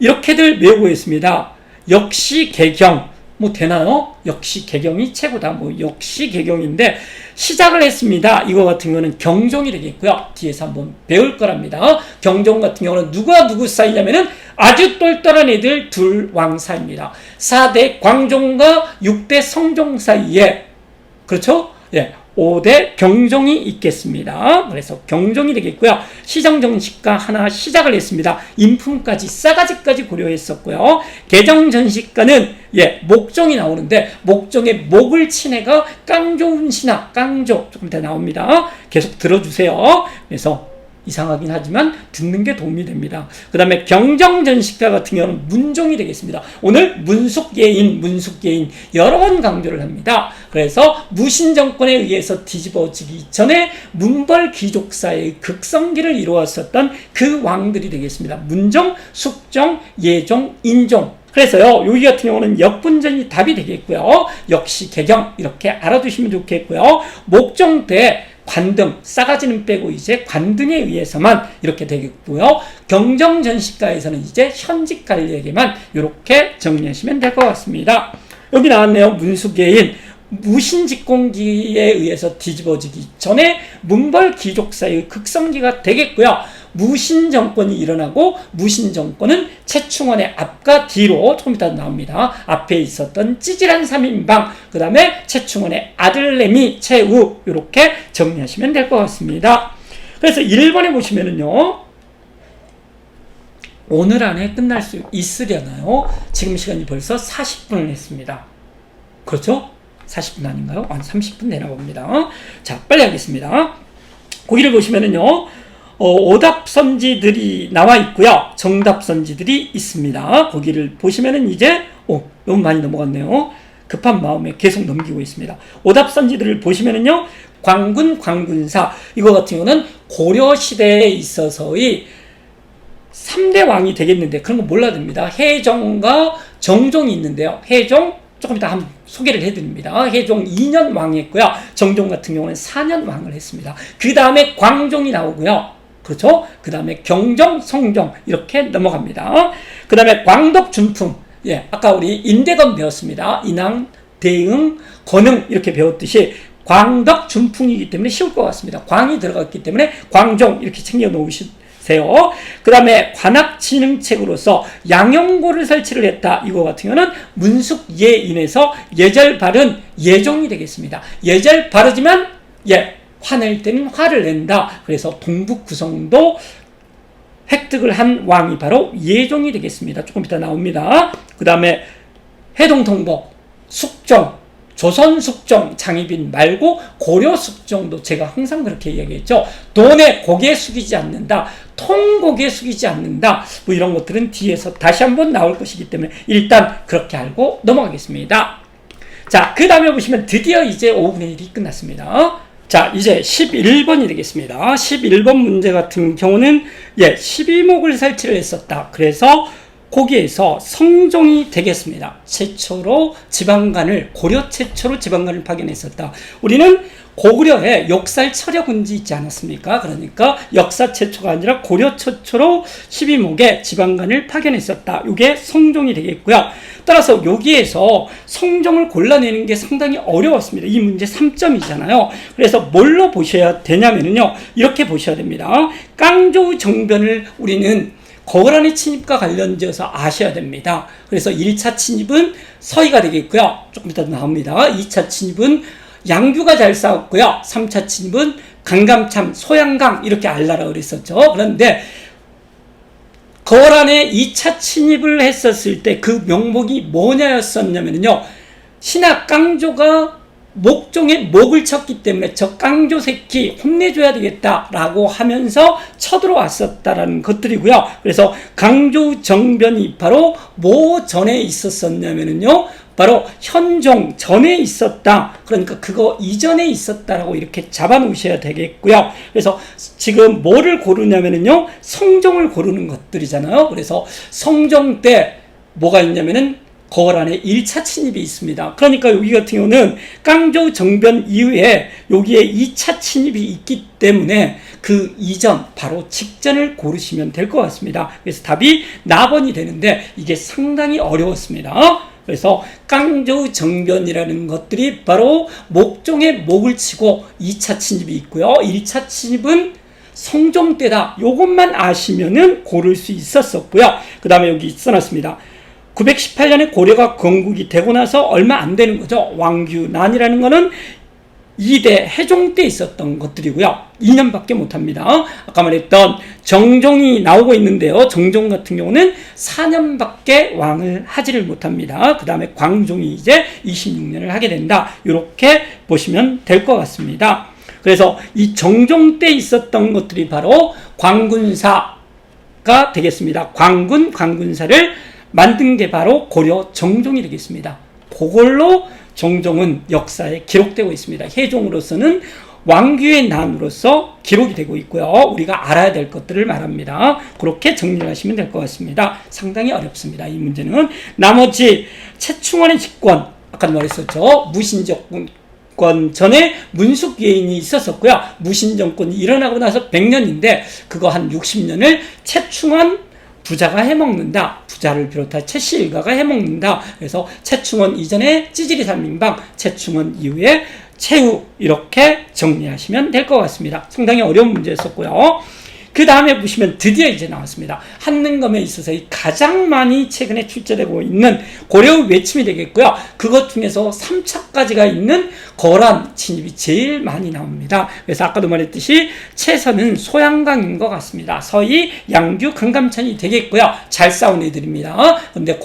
이렇게들 외우고 있습니다. 역시 개경. 뭐 되나요? 역시 개경이 최고다. 뭐 역시 개경인데 시작을 했습니다. 이거 같은 경우는 경종이 되겠고요. 뒤에서 한번 배울 거랍니다. 경종 같은 경우는 누가 누구 사이냐면은 아주 똘똘한 애들 둘 왕 사이입니다. 4대 광종과 6대 성종 사이에, 그렇죠? 예. 5대 경종이 있겠습니다. 그래서 경종이 되겠고요. 시정전시가 하나 시작을 했습니다. 인품까지 싸가지까지 고려했었고요. 개정전시가는 목종이 나오는데 목종의 목을 친 애가 깡좋은 신하, 깡조 조금 더 나옵니다. 계속 들어주세요. 그래서 이상하긴 하지만 듣는 게 도움이 됩니다. 그 다음에 경정전시가 같은 경우는 문종이 되겠습니다. 오늘 문숙예인 여러 번 강조를 합니다. 그래서 무신정권에 의해서 뒤집어지기 전에 문벌 귀족사의 극성기를 이루었었던 그 왕들이 되겠습니다. 문종, 숙종, 예종, 인종. 그래서요, 여기 같은 경우는 역분전이 답이 되겠고요. 역시 개경 이렇게 알아두시면 좋겠고요. 목종 때 관등, 싸가지는 빼고 이제 관등에 의해서만 이렇게 되겠고요. 경정전시가에서는 이제 현직 관리에게만 이렇게 정리하시면 될 것 같습니다. 여기 나왔네요. 문숙예인. 무신직공기에 의해서 뒤집어지기 전에 문벌 귀족사의 극성기가 되겠고요. 무신정권이 일어나고 무신정권은 최충원의 앞과 뒤로 조금 이따 나옵니다. 앞에 있었던 찌질한 3인방, 그 다음에 최충원의 아들내미 최우, 이렇게 정리하시면 될 것 같습니다. 그래서 1번에 보시면은요, 오늘 안에 끝날 수 있으려나요? 지금 시간이 벌써 40분을 했습니다. 그렇죠? 40분 아닌가요? 한 30분 되나 봅니다. 자, 빨리 하겠습니다. 거기를 보시면은요, 오답선지들이 나와 있고요. 정답선지들이 있습니다. 거기를 보시면은 이제, 너무 많이 넘어갔네요. 급한 마음에 계속 넘기고 있습니다. 오답선지들을 보시면은요, 광군, 광군사, 이거 같은 경우는 고려시대에 있어서의 3대 왕이 되겠는데, 그런 거 몰라도 됩니다. 해종과 정종이 있는데요. 해종, 조금 이따 한번 소개를 해드립니다. 해종 2년 왕했고요. 정종 같은 경우는 4년 왕을 했습니다. 그 다음에 광종이 나오고요. 그렇죠? 그 다음에 경종, 성종 이렇게 넘어갑니다. 그 다음에 광덕, 준풍. 아까 우리 인대건 배웠습니다. 인왕, 대응, 건응 이렇게 배웠듯이 광덕, 준풍이기 때문에 쉬울 것 같습니다. 광이 들어갔기 때문에 광종 이렇게 챙겨 놓으시세요. 그 다음에 관악진흥책으로서 양용고를 설치를 했다. 이거 같은 경우는 문숙예인에서 예절 바른 예종이 되겠습니다. 예절 바르지만 화낼 때는 화를 낸다. 그래서 동북 구성도 획득을 한 왕이 바로 예종이 되겠습니다. 조금 이따 나옵니다. 그 다음에 해동통복, 숙종, 조선 숙종, 장희빈 말고 고려 숙종도 제가 항상 그렇게 이야기했죠. 돈에 고개 숙이지 않는다. 통고개 숙이지 않는다. 뭐 이런 것들은 뒤에서 다시 한번 나올 것이기 때문에 일단 그렇게 알고 넘어가겠습니다. 자, 그 다음에 보시면 드디어 이제 5분의 1이 끝났습니다. 자, 이제 11번이 되겠습니다. 11번 문제 같은 경우는 12목을 설치를 했었다. 그래서 거기에서 성종이 되겠습니다. 최초로 지방간을, 고려 최초로 지방간을 파견했었다. 우리는 고구려에 역살 철야군지 있지 않았습니까? 그러니까 역사 최초가 아니라 고려 최초로 12목의 지방간을 파견했었다. 이게 성종이 되겠고요. 따라서 여기에서 성종을 골라내는 게 상당히 어려웠습니다. 이 문제 3점이잖아요. 그래서 뭘로 보셔야 되냐면요, 이렇게 보셔야 됩니다. 깡조 정변을 우리는 거란의 침입과 관련지어서 아셔야 됩니다. 그래서 1차 침입은 서희가 되겠고요. 조금 이따 나옵니다. 2차 침입은 양규가 잘 싸웠고요. 3차 침입은 강감참, 소양강 이렇게 알라라 그랬었죠. 그런데 거란의 2차 침입을 했었을 때 그 명목이 뭐냐였었냐면요, 신하 깡조가 목종에 목을 쳤기 때문에 저 깡조 새끼 혼내줘야 되겠다라고 하면서 쳐들어왔었다라는 것들이고요. 그래서 강조 정변이 바로 뭐 전에 있었었냐면요, 바로 현종 전에 있었다. 그러니까 그거 이전에 있었다라고 이렇게 잡아놓으셔야 되겠고요. 그래서 지금 뭐를 고르냐면요, 성종을 고르는 것들이잖아요. 그래서 성종 때 뭐가 있냐면은 거란의 1차 침입이 있습니다. 그러니까 여기 같은 경우는 깡조 정변 이후에 여기에 2차 침입이 있기 때문에 그 이전, 바로 직전을 고르시면 될 것 같습니다. 그래서 답이 나번이 되는데 이게 상당히 어려웠습니다. 그래서 깡조 정변이라는 것들이 바로 목종의 목을 치고 2차 침입이 있고요. 1차 침입은 성종 때다. 요것만 아시면은 고를 수 있었었고요. 그 다음에 여기 써놨습니다. 918년에 고려가 건국이 되고 나서 얼마 안 되는 거죠. 왕규난이라는 거는 2대 해종 때 있었던 것들이고요. 2년밖에 못합니다. 아까 말했던 정종이 나오고 있는데요. 정종 같은 경우는 4년밖에 왕을 하지를 못합니다. 그 다음에 광종이 이제 26년을 하게 된다. 이렇게 보시면 될 것 같습니다. 그래서 이 정종 때 있었던 것들이 바로 광군사가 되겠습니다. 광군사를 만든 게 바로 고려 정종이 되겠습니다. 그걸로 정종은 역사에 기록되고 있습니다. 해종으로서는 왕규의 난으로서 기록이 되고 있고요. 우리가 알아야 될 것들을 말합니다. 그렇게 정리를 하시면 될 것 같습니다. 상당히 어렵습니다. 이 문제는. 나머지 최충원의 집권, 아까도 말했었죠. 무신정권 전에 문숙예인이 있었었고요. 무신정권이 일어나고 나서 100년인데 그거 한 60년을 최충원 부자가 해먹는다. 부자를 비롯한 최씨 일가가 해먹는다. 그래서 최충원 이전에 찌질이 삼인방, 최충원 이후에 최후, 이렇게 정리하시면 될 것 같습니다. 상당히 어려운 문제였었고요. 그 다음에 보시면 드디어 이제 나왔습니다. 한능검에 있어서 가장 많이 최근에 출제되고 있는 고려의 외침이 되겠고요. 그것 중에서 3차까지가 있는 거란 침입이 제일 많이 나옵니다. 그래서 아까도 말했듯이 최선은 소양강인 것 같습니다. 서희, 양규, 강감찬이 되겠고요. 잘 싸운 애들입니다. 그런데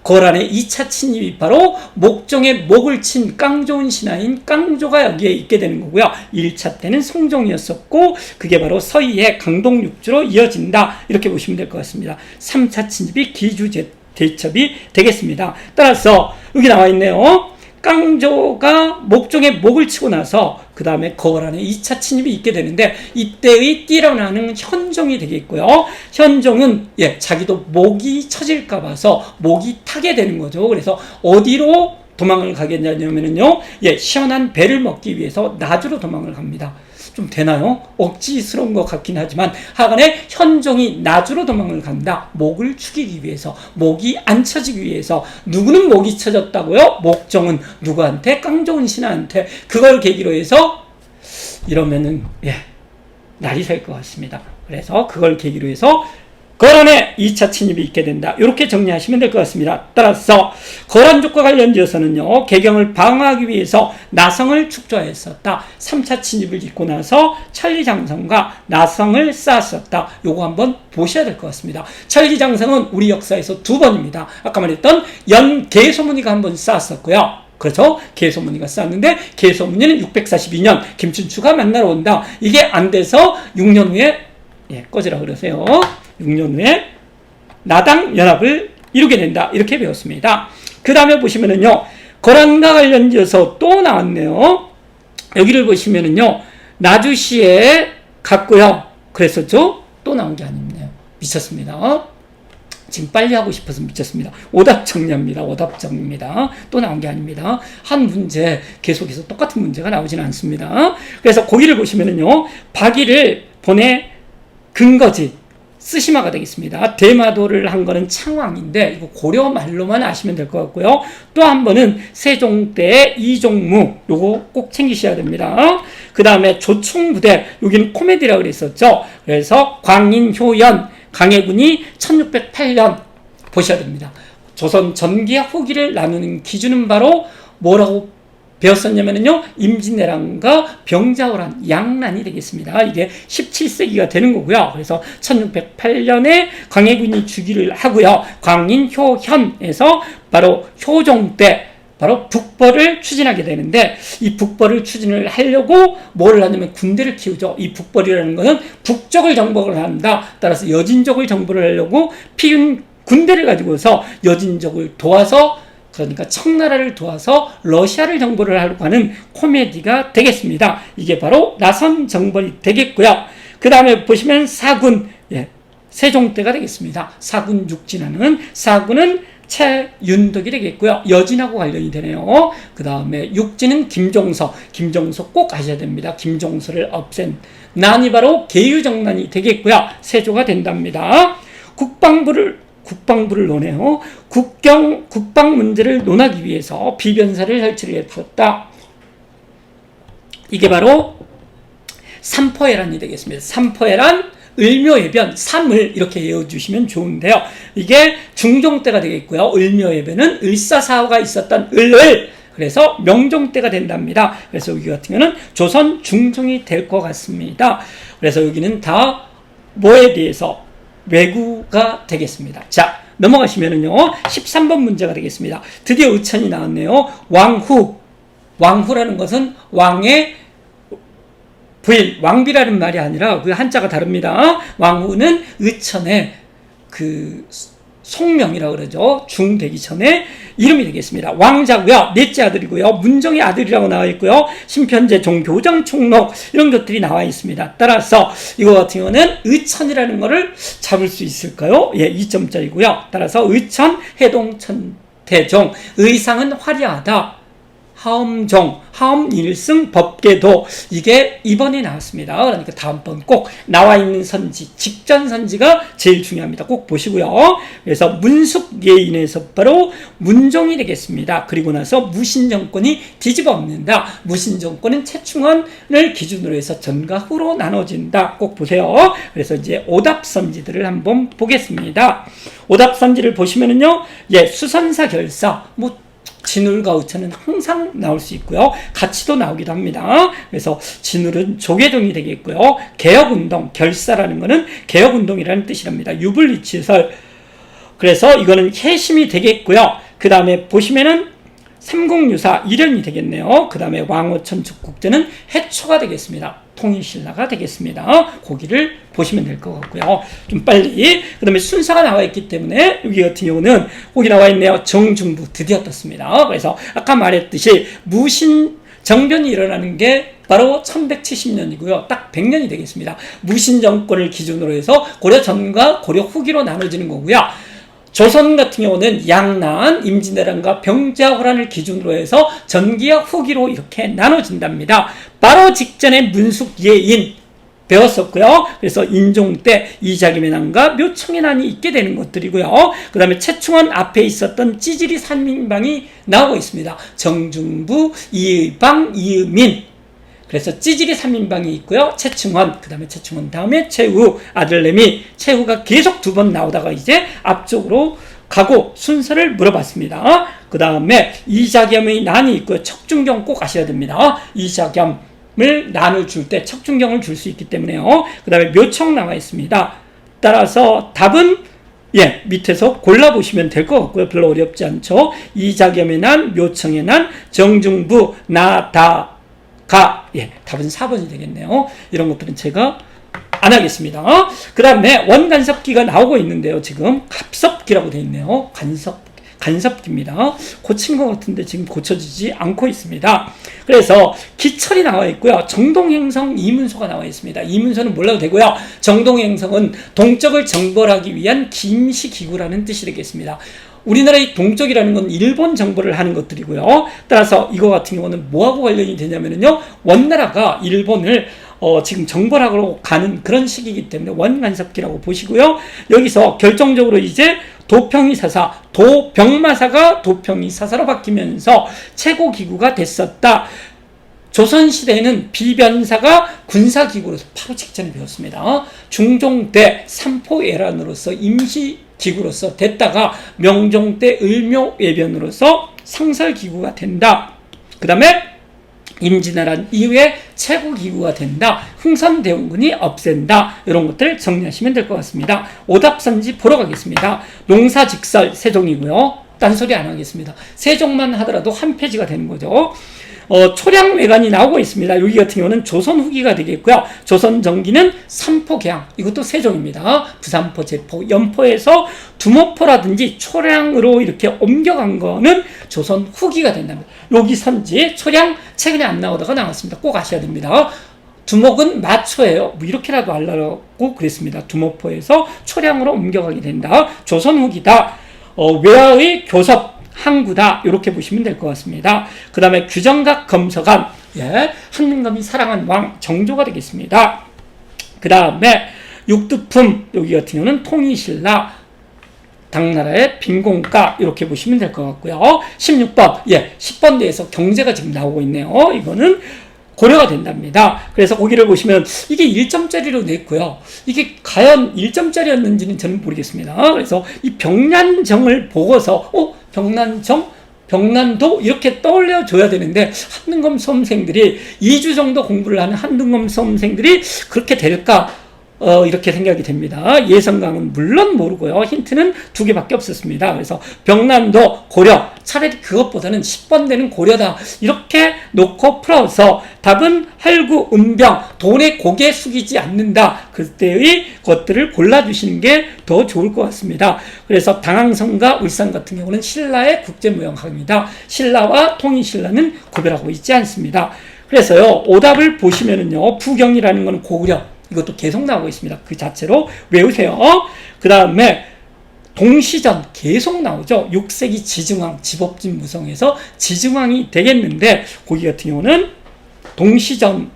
거란의 2차 침입이 바로 목종의 목을 친 깡조운 신하인 깡조가 여기에 있게 되는 거고요. 1차 때는 성종이었었고 그게 바로 서희의 강동육주로 이어진다. 이렇게 보시면 될 것 같습니다. 3차 침입이 기주대첩이 되겠습니다. 따라서 여기 나와 있네요. 깡조가 목종의 목을 치고 나서 그 다음에 거란의 2차 침입이 있게 되는데 이때의 뛰어나는 현종이 되겠고요. 현종은 자기도 목이 쳐질까 봐서 목이 타게 되는 거죠. 그래서 어디로 도망을 가겠냐면요. 시원한 배를 먹기 위해서 나주로 도망을 갑니다. 좀 되나요? 억지스러운 것 같긴 하지만 하간에 현종이 나주로 도망을 간다. 목을 죽이기 위해서, 목이 안 쳐지기 위해서. 누구는 목이 쳐졌다고요? 목종은 누구한테? 깡조운 신하한테. 그걸 계기로 해서 이러면은 날이 셀 것 같습니다. 그래서 그걸 계기로 해서 거란의 2차 침입이 있게 된다. 이렇게 정리하시면 될 것 같습니다. 따라서 거란족과 관련지어서는요. 개경을 방어하기 위해서 나성을 축조했었다. 3차 침입을 짓고 나서 천리장성과 나성을 쌓았었다. 요거 한번 보셔야 될 것 같습니다. 천리장성은 우리 역사에서 2번입니다. 아까 말했던 연개소문이가 한번 쌓았었고요. 그렇죠? 개소문이가 쌓았는데 개소문이는 642년 김춘추가 만나러 온다. 이게 안 돼서 6년 후에 꺼지라 그러세요. 6년 후에 나당 연합을 이루게 된다. 이렇게 배웠습니다. 그 다음에 보시면은요. 거란과 관련지어서 또 나왔네요. 여기를 보시면은요. 나주시에 갔고요. 그랬었죠? 또 나온 게 아니네요. 미쳤습니다. 지금 빨리 하고 싶어서 미쳤습니다. 오답정리합니다. 오답정리입니다. 또 나온 게 아닙니다. 한 문제 계속해서 똑같은 문제가 나오지는 않습니다. 그래서 거기를 보시면은요. 박이를 보내 근거지 쓰시마가 되겠습니다. 대마도를 한 거는 창왕인데 이거 고려 말로만 아시면 될 것 같고요. 또 한 번은 세종 때의 이종무, 요거 꼭 챙기셔야 됩니다. 그 다음에 조총부대, 여기는 코미디라고 그랬었죠. 그래서 광인효연, 강해군이 1608년 보셔야 됩니다. 조선 전기와 후기를 나누는 기준은 바로 뭐라고 배웠었냐면요. 임진왜란과 병자호란, 양란이 되겠습니다. 이게 17세기가 되는 거고요. 그래서 1608년에 광해군이 주기를 하고요. 광인효현에서 바로 효종 때 바로 북벌을 추진하게 되는데 이 북벌을 추진을 하려고 뭐를 하냐면 군대를 키우죠. 이 북벌이라는 것은 북쪽을 정복을 한다. 따라서 여진족을 정복을 하려고 피운 군대를 가지고서 여진족을 도와서 그러니까 청나라를 도와서 러시아를 정복을 하려고 하는 코미디가 되겠습니다. 이게 바로 나선 정벌이 되겠고요. 그 다음에 보시면 사군, 세종 때가 되겠습니다. 사군 육진하는 사군은 최윤덕이 되겠고요. 여진하고 관련이 되네요. 그 다음에 육지는 김종서 꼭 아셔야 됩니다. 김종서를 없앤 난이 바로 계유정난이 되겠고요. 세조가 된답니다. 국방부를 논해요. 국방 문제를 논하기 위해서 비변사를 설치를 했었다. 이게 바로 삼포해란이 되겠습니다. 삼포해란, 을묘해변, 삼을 이렇게 외워주시면 좋은데요. 이게 중종 때가 되겠고요. 을묘해변은 을사사화가 있었던 을을, 그래서 명종 때가 된답니다. 그래서 여기 같은 경우는 조선 중종이 될 것 같습니다. 그래서 여기는 다 뭐에 대해서 외구가 되겠습니다. 자, 넘어가시면은요, 13번 문제가 되겠습니다. 드디어 의천이 나왔네요. 왕후라는 것은 왕의 부인, 왕비라는 말이 아니라 그 한자가 다릅니다. 왕후는 의천의 그 송명이라고 그러죠. 중 되기 전에 이름이 되겠습니다. 왕자고요. 넷째 아들이고요. 문정의 아들이라고 나와 있고요. 심편제, 종교장, 총록 이런 것들이 나와 있습니다. 따라서 이거 같은 경우는 의천이라는 거를 잡을 수 있을까요? 예, 2점짜리고요. 따라서 의천, 해동, 천태종. 의상은 화려하다. 하엄종, 하엄일승, 법계도. 이게 이번에 나왔습니다. 그러니까 다음번 꼭 나와 있는 선지, 직전 선지가 제일 중요합니다. 꼭 보시고요. 그래서 문숙예인에서 바로 문종이 되겠습니다. 그리고 나서 무신정권이 뒤집어 엎는다. 무신정권은 최충원을 기준으로 해서 전과 후로 나눠진다. 꼭 보세요. 그래서 이제 오답선지들을 한번 보겠습니다. 오답선지를 보시면은요, 예, 수선사 결사, 진울과 의천은 항상 나올 수 있고요. 같이도 나오기도 합니다. 그래서 진울은 조계종이 되겠고요. 개혁운동, 결사라는 것은 개혁운동이라는 뜻이랍니다. 유불리치설. 그래서 이거는 해심이 되겠고요. 그 다음에 보시면은 삼국유사 일연이 되겠네요. 그 다음에 왕오천 축국제는 해초가 되겠습니다. 통일신라가 되겠습니다. 거기를 보시면 될 것 같고요. 좀 빨리. 그 다음에 순서가 나와 있기 때문에 여기 같은 경우는 거기 나와 있네요. 정중부 드디어 떴습니다. 그래서 아까 말했듯이 무신정변이 일어나는 게 바로 1170년이고요. 딱 100년이 되겠습니다. 무신정권을 기준으로 해서 고려 전과 고려 후기로 나눠지는 거고요. 조선 같은 경우는 양난, 임진왜란과 병자호란을 기준으로 해서 전기와 후기로 이렇게 나눠진답니다. 바로 직전에 문숙예인 배웠었고요. 그래서 인종 때 이자겸의 난과 묘청의 난이 있게 되는 것들이고요. 그 다음에 최충원 앞에 있었던 찌질이 3인방이 나오고 있습니다. 정중부, 이의방, 이의민. 그래서 찌질이 3인방이 있고요. 최충원, 그 다음에 최충원 다음에 최후, 아들내미. 최후가 계속 두 번 나오다가 이제 앞쪽으로 가고 순서를 물어봤습니다. 그 다음에 이자겸의 난이 있고요. 척중경 꼭 아셔야 됩니다. 이자겸을 난을 줄 때 척중경을 줄 수 있기 때문에요. 그 다음에 묘청 나와 있습니다. 따라서 답은 예, 밑에서 골라보시면 될 것 같고요. 별로 어렵지 않죠. 이자겸의 난, 묘청의 난, 정중부, 나다, 예, 답은 4번이 되겠네요. 이런 것들은 제가 안 하겠습니다. 그 다음에 원간섭기가 나오고 있는데요. 지금 갑섭기라고 되어 있네요. 간섭기입니다. 고친 것 같은데 지금 고쳐지지 않고 있습니다. 그래서 기철이 나와 있고요. 정동행성 이문소가 나와 있습니다. 이문소는 몰라도 되고요. 정동행성은 동쪽을 정벌하기 위한 김시기구라는 뜻이 되겠습니다. 우리나라의 동쪽이라는 건 일본 정벌을 하는 것들이고요. 따라서 이거 같은 경우는 뭐하고 관련이 되냐면요. 원나라가 일본을 지금 정벌하러 가는 그런 시기이기 때문에 원간섭기라고 보시고요. 여기서 결정적으로 이제 도평마사가 도평이사사로 바뀌면서 최고기구가 됐었다. 조선시대에는 비변사가 군사기구로서 바로 직전에 배웠습니다. 중종 때 삼포예란으로서 임시기구로서 됐다가 명종 때 을묘예변으로서 상설기구가 된다. 그 다음에 임진왜란 이후에 최고기구가 된다. 흥선대원군이 없앤다. 이런 것들 정리하시면 될 것 같습니다. 오답선지 보러 가겠습니다. 농사직설 세종이고요. 딴소리 안 하겠습니다. 세종만 하더라도 한 페이지가 되는 거죠. 초량외관이 나오고 있습니다. 여기 같은 경우는 조선 후기가 되겠고요. 조선 전기는 삼포개항, 이것도 세종입니다. 부산포, 제포, 연포에서 두모포라든지 초량으로 이렇게 옮겨간 거는 조선 후기가 된답니다. 여기 선지, 초량 최근에 안 나오다가 나왔습니다. 꼭 아셔야 됩니다. 두목은 마초예요. 이렇게라도 알라고 그랬습니다. 두모포에서 초량으로 옮겨가게 된다. 조선 후기다. 외화의 교섭 항구다 이렇게 보시면 될 것 같습니다. 그 다음에 규정각 검서간 한능검이 사랑한 왕 정조가 되겠습니다. 그 다음에 육두품 여기 같은 경우는 통일신라 당나라의 빈공가 이렇게 보시면 될 것 같고요. 16번 10번 대에서 경제가 지금 나오고 있네요. 이거는 고려가 된답니다. 그래서 거기를 보시면 이게 1점짜리로 냈고요. 이게 과연 1점짜리였는지는 저는 모르겠습니다. 그래서 이 병난정을 보고서 병난도 이렇게 떠올려줘야 되는데 한등검 수험생들이 2주 정도 공부를 하는 한등검 수험생들이 그렇게 될까? 이렇게 생각이 됩니다. 예성강은 물론 모르고요. 힌트는 2개밖에 없었습니다. 그래서 병난도 고려, 차라리 그것보다는 10번 되는 고려다 이렇게 놓고 풀어서 답은 할구, 은병, 돈에 고개 숙이지 않는다. 그때의 것들을 골라주시는 게 더 좋을 것 같습니다. 그래서 당항성과 울산 같은 경우는 신라의 국제무용학입니다. 신라와 통일신라는 구별하고 있지 않습니다. 그래서요, 오답을 보시면은요, 부경이라는 건 고구려, 이것도 계속 나오고 있습니다. 그 자체로 외우세요. 그 다음에 동시전 계속 나오죠. 6세기 지증왕, 지법진 무성에서 지증왕이 되겠는데 거기 같은 경우는 동시전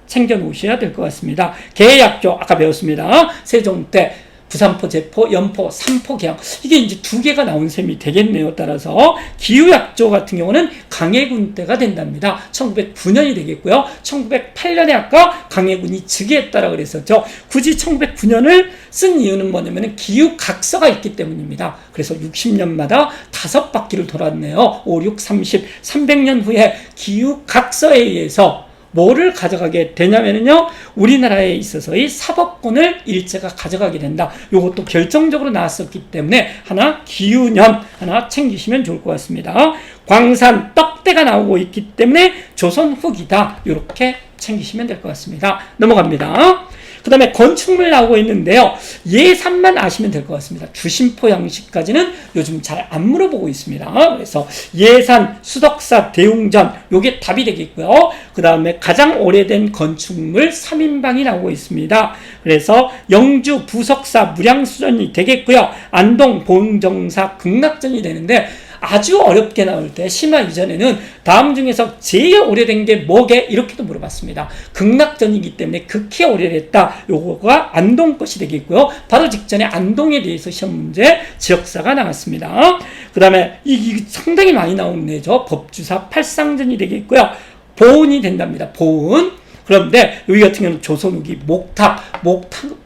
챙겨놓으셔야 될 것 같습니다. 계약조 아까 배웠습니다. 세종 때 부산포, 제포, 연포, 삼포 계약 이게 이제 2개가 나온 셈이 되겠네요. 따라서 기후약조 같은 경우는 강해군 때가 된답니다. 1909년이 되겠고요. 1908년에 아까 강해군이 즉위했다라고 그랬었죠. 굳이 1909년을 쓴 이유는 뭐냐면 기후각서가 있기 때문입니다. 그래서 60년마다 5바퀴를 돌았네요. 5, 6, 30, 300년 후에 기후각서에 의해서 뭐를 가져가게 되냐면요, 우리나라에 있어서의 사법권을 일제가 가져가게 된다. 이것도 결정적으로 나왔었기 때문에 하나 기후년 하나 챙기시면 좋을 것 같습니다. 광산 떡대가 나오고 있기 때문에 조선 후기다. 이렇게 챙기시면 될 것 같습니다. 넘어갑니다. 그 다음에 건축물 나오고 있는데요. 예산만 아시면 될 것 같습니다. 주심포 양식까지는 요즘 잘 안 물어보고 있습니다. 그래서 예산, 수덕사, 대웅전 요게 답이 되겠고요. 그 다음에 가장 오래된 건축물 3인방이 나오고 있습니다. 그래서 영주 부석사 무량수전이 되겠고요. 안동 봉정사 극락전이 되는데 아주 어렵게 나올 때 심화 이전에는 다음 중에서 제일 오래된 게 뭐게? 이렇게도 물어봤습니다. 극락전이기 때문에 극히 오래됐다. 요거가 안동 것이 되겠고요. 바로 직전에 안동에 대해서 시험 문제 지역사가 나왔습니다. 그 다음에 이게 상당히 많이 나오네요. 법주사 팔상전이 되겠고요. 보은이 된답니다. 보은. 그런데 여기 같은 경우는 조선 후기 목탑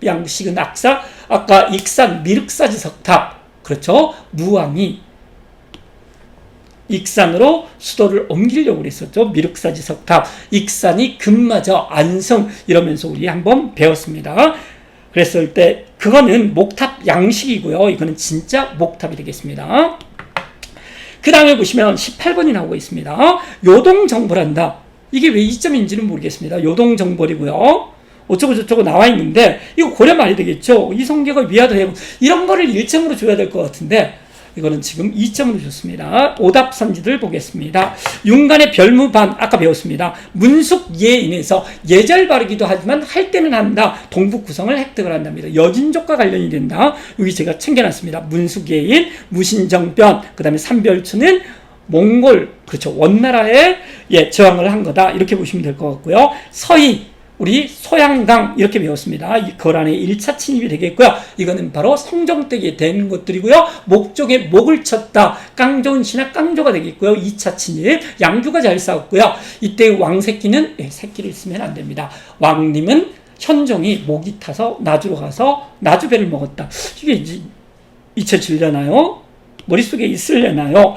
양식은 악사, 아까 익산 미륵사지 석탑, 그렇죠? 무왕이 익산으로 수도를 옮기려고 그랬었죠. 미륵사지 석탑, 익산이 금마저 안성 이러면서 우리 한번 배웠습니다. 그랬을 때 그거는 목탑 양식이고요. 이거는 진짜 목탑이 되겠습니다. 그 다음에 보시면 18번이 나오고 있습니다. 요동정벌한다. 이게 왜 2점인지는 모르겠습니다. 요동정벌이고요. 어쩌고 저쩌고 나와 있는데 이거 고려 말이 되겠죠. 이성계가 위화도 해고 이런 거를 1점으로 줘야 될 것 같은데 이거는 지금 2점으로 줬습니다. 오답선지들 보겠습니다. 윤간의 별무반 아까 배웠습니다. 문숙예인에서 예절 바르기도 하지만 할 때는 한다. 동북 구성을 획득을 한답니다. 여진족과 관련이 된다. 여기 제가 챙겨놨습니다. 문숙예인, 무신정변, 그 다음에 삼별추는 몽골, 그렇죠. 원나라에 저항을 한 거다. 이렇게 보시면 될 것 같고요. 서희, 우리 소양강 이렇게 배웠습니다. 이 거란의 1차 침입이 되겠고요. 이거는 바로 성정댁에 된 것들이고요. 목쪽에 목을 쳤다. 깡조은 신하 깡조가 되겠고요. 2차 침입. 양규가 잘 싸웠고요. 이때 왕새끼는 새끼를 쓰면 안 됩니다. 왕님은 현종이 목이 타서 나주로 가서 나주배를 먹었다. 이게 이제 잊혀지려나요? 머릿속에 있으려나요?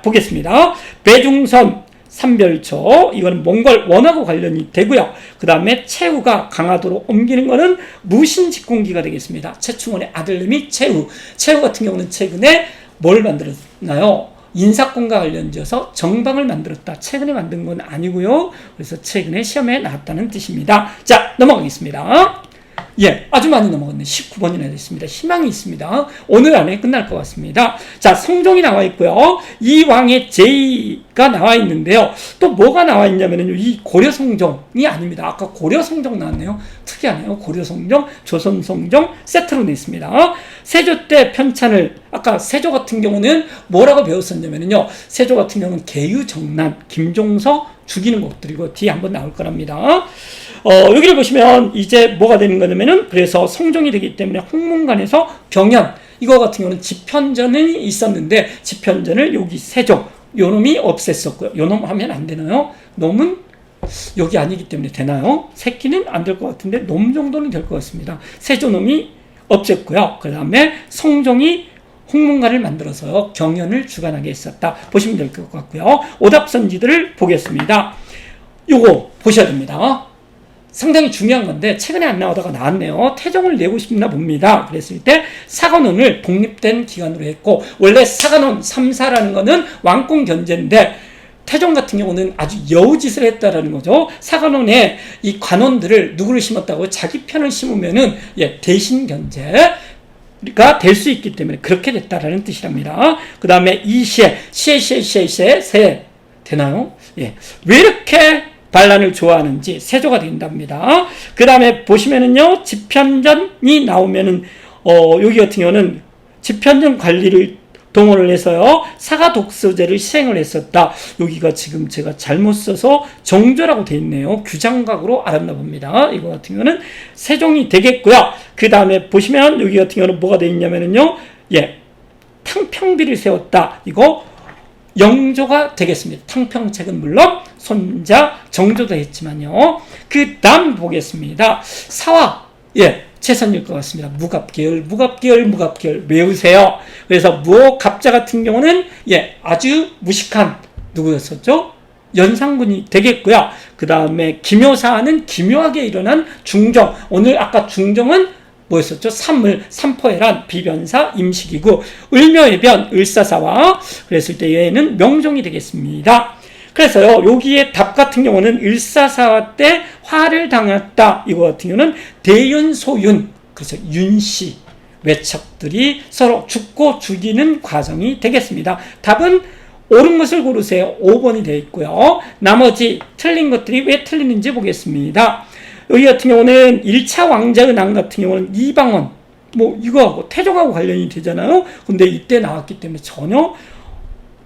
보겠습니다. 배중선 삼별초, 이거는 몽골 원하고 관련이 되고요. 그 다음에 최후가 강화도로 옮기는 거는 무신직공기가 되겠습니다. 최충원의 아들님이 최후. 최후 같은 경우는 최근에 뭘 만들었나요? 인사권과 관련지어서 정방을 만들었다. 최근에 만든 건 아니고요. 그래서 최근에 시험에 나왔다는 뜻입니다. 자, 넘어가겠습니다. 예, 아주 많이 넘어갔네. 19번이나 됐습니다. 희망이 있습니다. 오늘 안에 끝날 것 같습니다. 자, 성종이 나와 있고요. 이 왕의 제의가 나와 있는데요. 또 뭐가 나와 있냐면요. 이 고려성종이 아닙니다. 아까 고려성종 나왔네요. 특이하네요. 고려성종, 조선성종 세트로 돼 있습니다. 세조 때 편찬을, 아까 세조 같은 경우는 뭐라고 배웠었냐면요. 세조 같은 경우는 계유정난, 김종서 죽이는 것들이고 뒤에 한번 나올 거랍니다. 여기를 보시면 이제 뭐가 되는 거냐면은 그래서 성종이 되기 때문에 홍문관에서 경연 이거 같은 경우는 집현전이 있었는데 집현전을 여기 세종 요놈이 없앴었고요. 요놈 하면 안 되나요? 놈은 여기 아니기 때문에 되나요? 새끼는 안 될 것 같은데 놈 정도는 될 것 같습니다. 세조놈이 없앴고요. 그 다음에 성종이 홍문관을 만들어서 경연을 주관하게 했었다. 보시면 될 것 같고요. 오답선지들을 보겠습니다. 요거 보셔야 됩니다. 상당히 중요한 건데 최근에 안 나오다가 나왔네요. 태종을 내고 싶나 봅니다. 그랬을 때 사관원을 독립된 기관으로 했고 원래 사관원 3사라는 거는 왕권 견제인데 태종 같은 경우는 아주 여우짓을 했다라는 거죠. 사관원에 이 관원들을 누구를 심었다고 자기 편을 심으면은 대신 견제가 될 수 있기 때문에 그렇게 됐다라는 뜻이랍니다. 그 다음에 이시에 세 되나요? 왜 이렇게 반란을 좋아하는지 세조가 된답니다. 그 다음에 보시면은요, 집현전이 나오면은, 여기 같은 경우는 집현전 관리를 동원을 해서요, 사가 독서제를 시행을 했었다. 여기가 지금 제가 잘못 써서 정조라고 돼 있네요. 규장각으로 알았나 봅니다. 이거 같은 경우는 세종이 되겠고요. 그 다음에 보시면 여기 같은 경우는 뭐가 돼 있냐면은요, 탕평비를 세웠다. 이거 영조가 되겠습니다. 탕평책은 물론 손자 정조도 했지만요. 그 다음 보겠습니다. 사화 최선일 것 같습니다. 무갑계열 외우세요. 그래서 무갑자 같은 경우는 아주 무식한 누구였었죠? 연산군이 되겠고요. 그 다음에 기묘사는 기묘하게 일어난 중정. 오늘 아까 중정은 뭐였었죠? 삼포해란, 비변사, 임시기구, 을묘해변, 을사사와 그랬을 때 얘는 명종이 되겠습니다. 그래서요, 여기에 답 같은 경우는 을사사화 때 화를 당했다. 이거 같은 경우는 대윤, 소윤, 그래서 윤씨, 외척들이 서로 죽고 죽이는 과정이 되겠습니다. 답은 옳은 것을 고르세요. 5번이 되어 있고요. 나머지 틀린 것들이 왜 틀리는지 보겠습니다. 여기 같은 경우는 1차 왕자의 난 같은 경우는 이방원, 이거하고 태종하고 관련이 되잖아요. 근데 이때 나왔기 때문에 전혀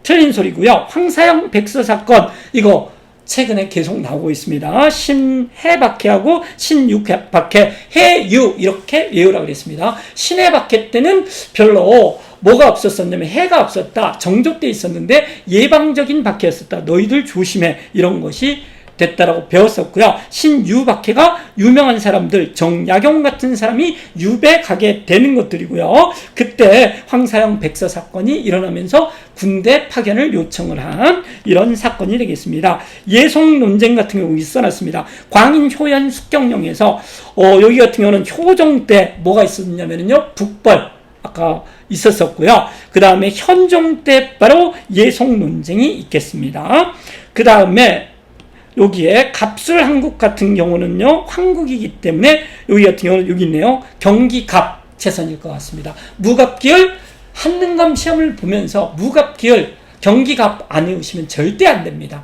틀린 소리고요. 황사영 백서 사건, 이거 최근에 계속 나오고 있습니다. 신해박해하고 신육박해, 해유 이렇게 외우라고 그랬습니다. 신해박해 때는 별로 뭐가 없었었냐면 해가 없었다. 정조 때 있었는데 예방적인 박해였었다. 너희들 조심해. 이런 것이 됐다라고 배웠었고요. 신유박해가 유명한 사람들, 정약용 같은 사람이 유배 가게 되는 것들이고요. 그때 황사영 백서 사건이 일어나면서 군대 파견을 요청을 한 이런 사건이 되겠습니다. 예송 논쟁 같은 경우 있어놨습니다. 광인 효연 숙경령에서 여기 같은 경우는 효종 때 뭐가 있었냐면요, 북벌 아까 있었었고요. 그 다음에 현종 때 바로 예송 논쟁이 있겠습니다. 그 다음에 여기에 갑술한국 같은 경우는요, 황국이기 때문에 여기 같은 경우는 여기 있네요. 경기갑 최선일 것 같습니다. 무갑기열 한능감 시험을 보면서 무갑기열 경기갑 안 외우시면 절대 안 됩니다.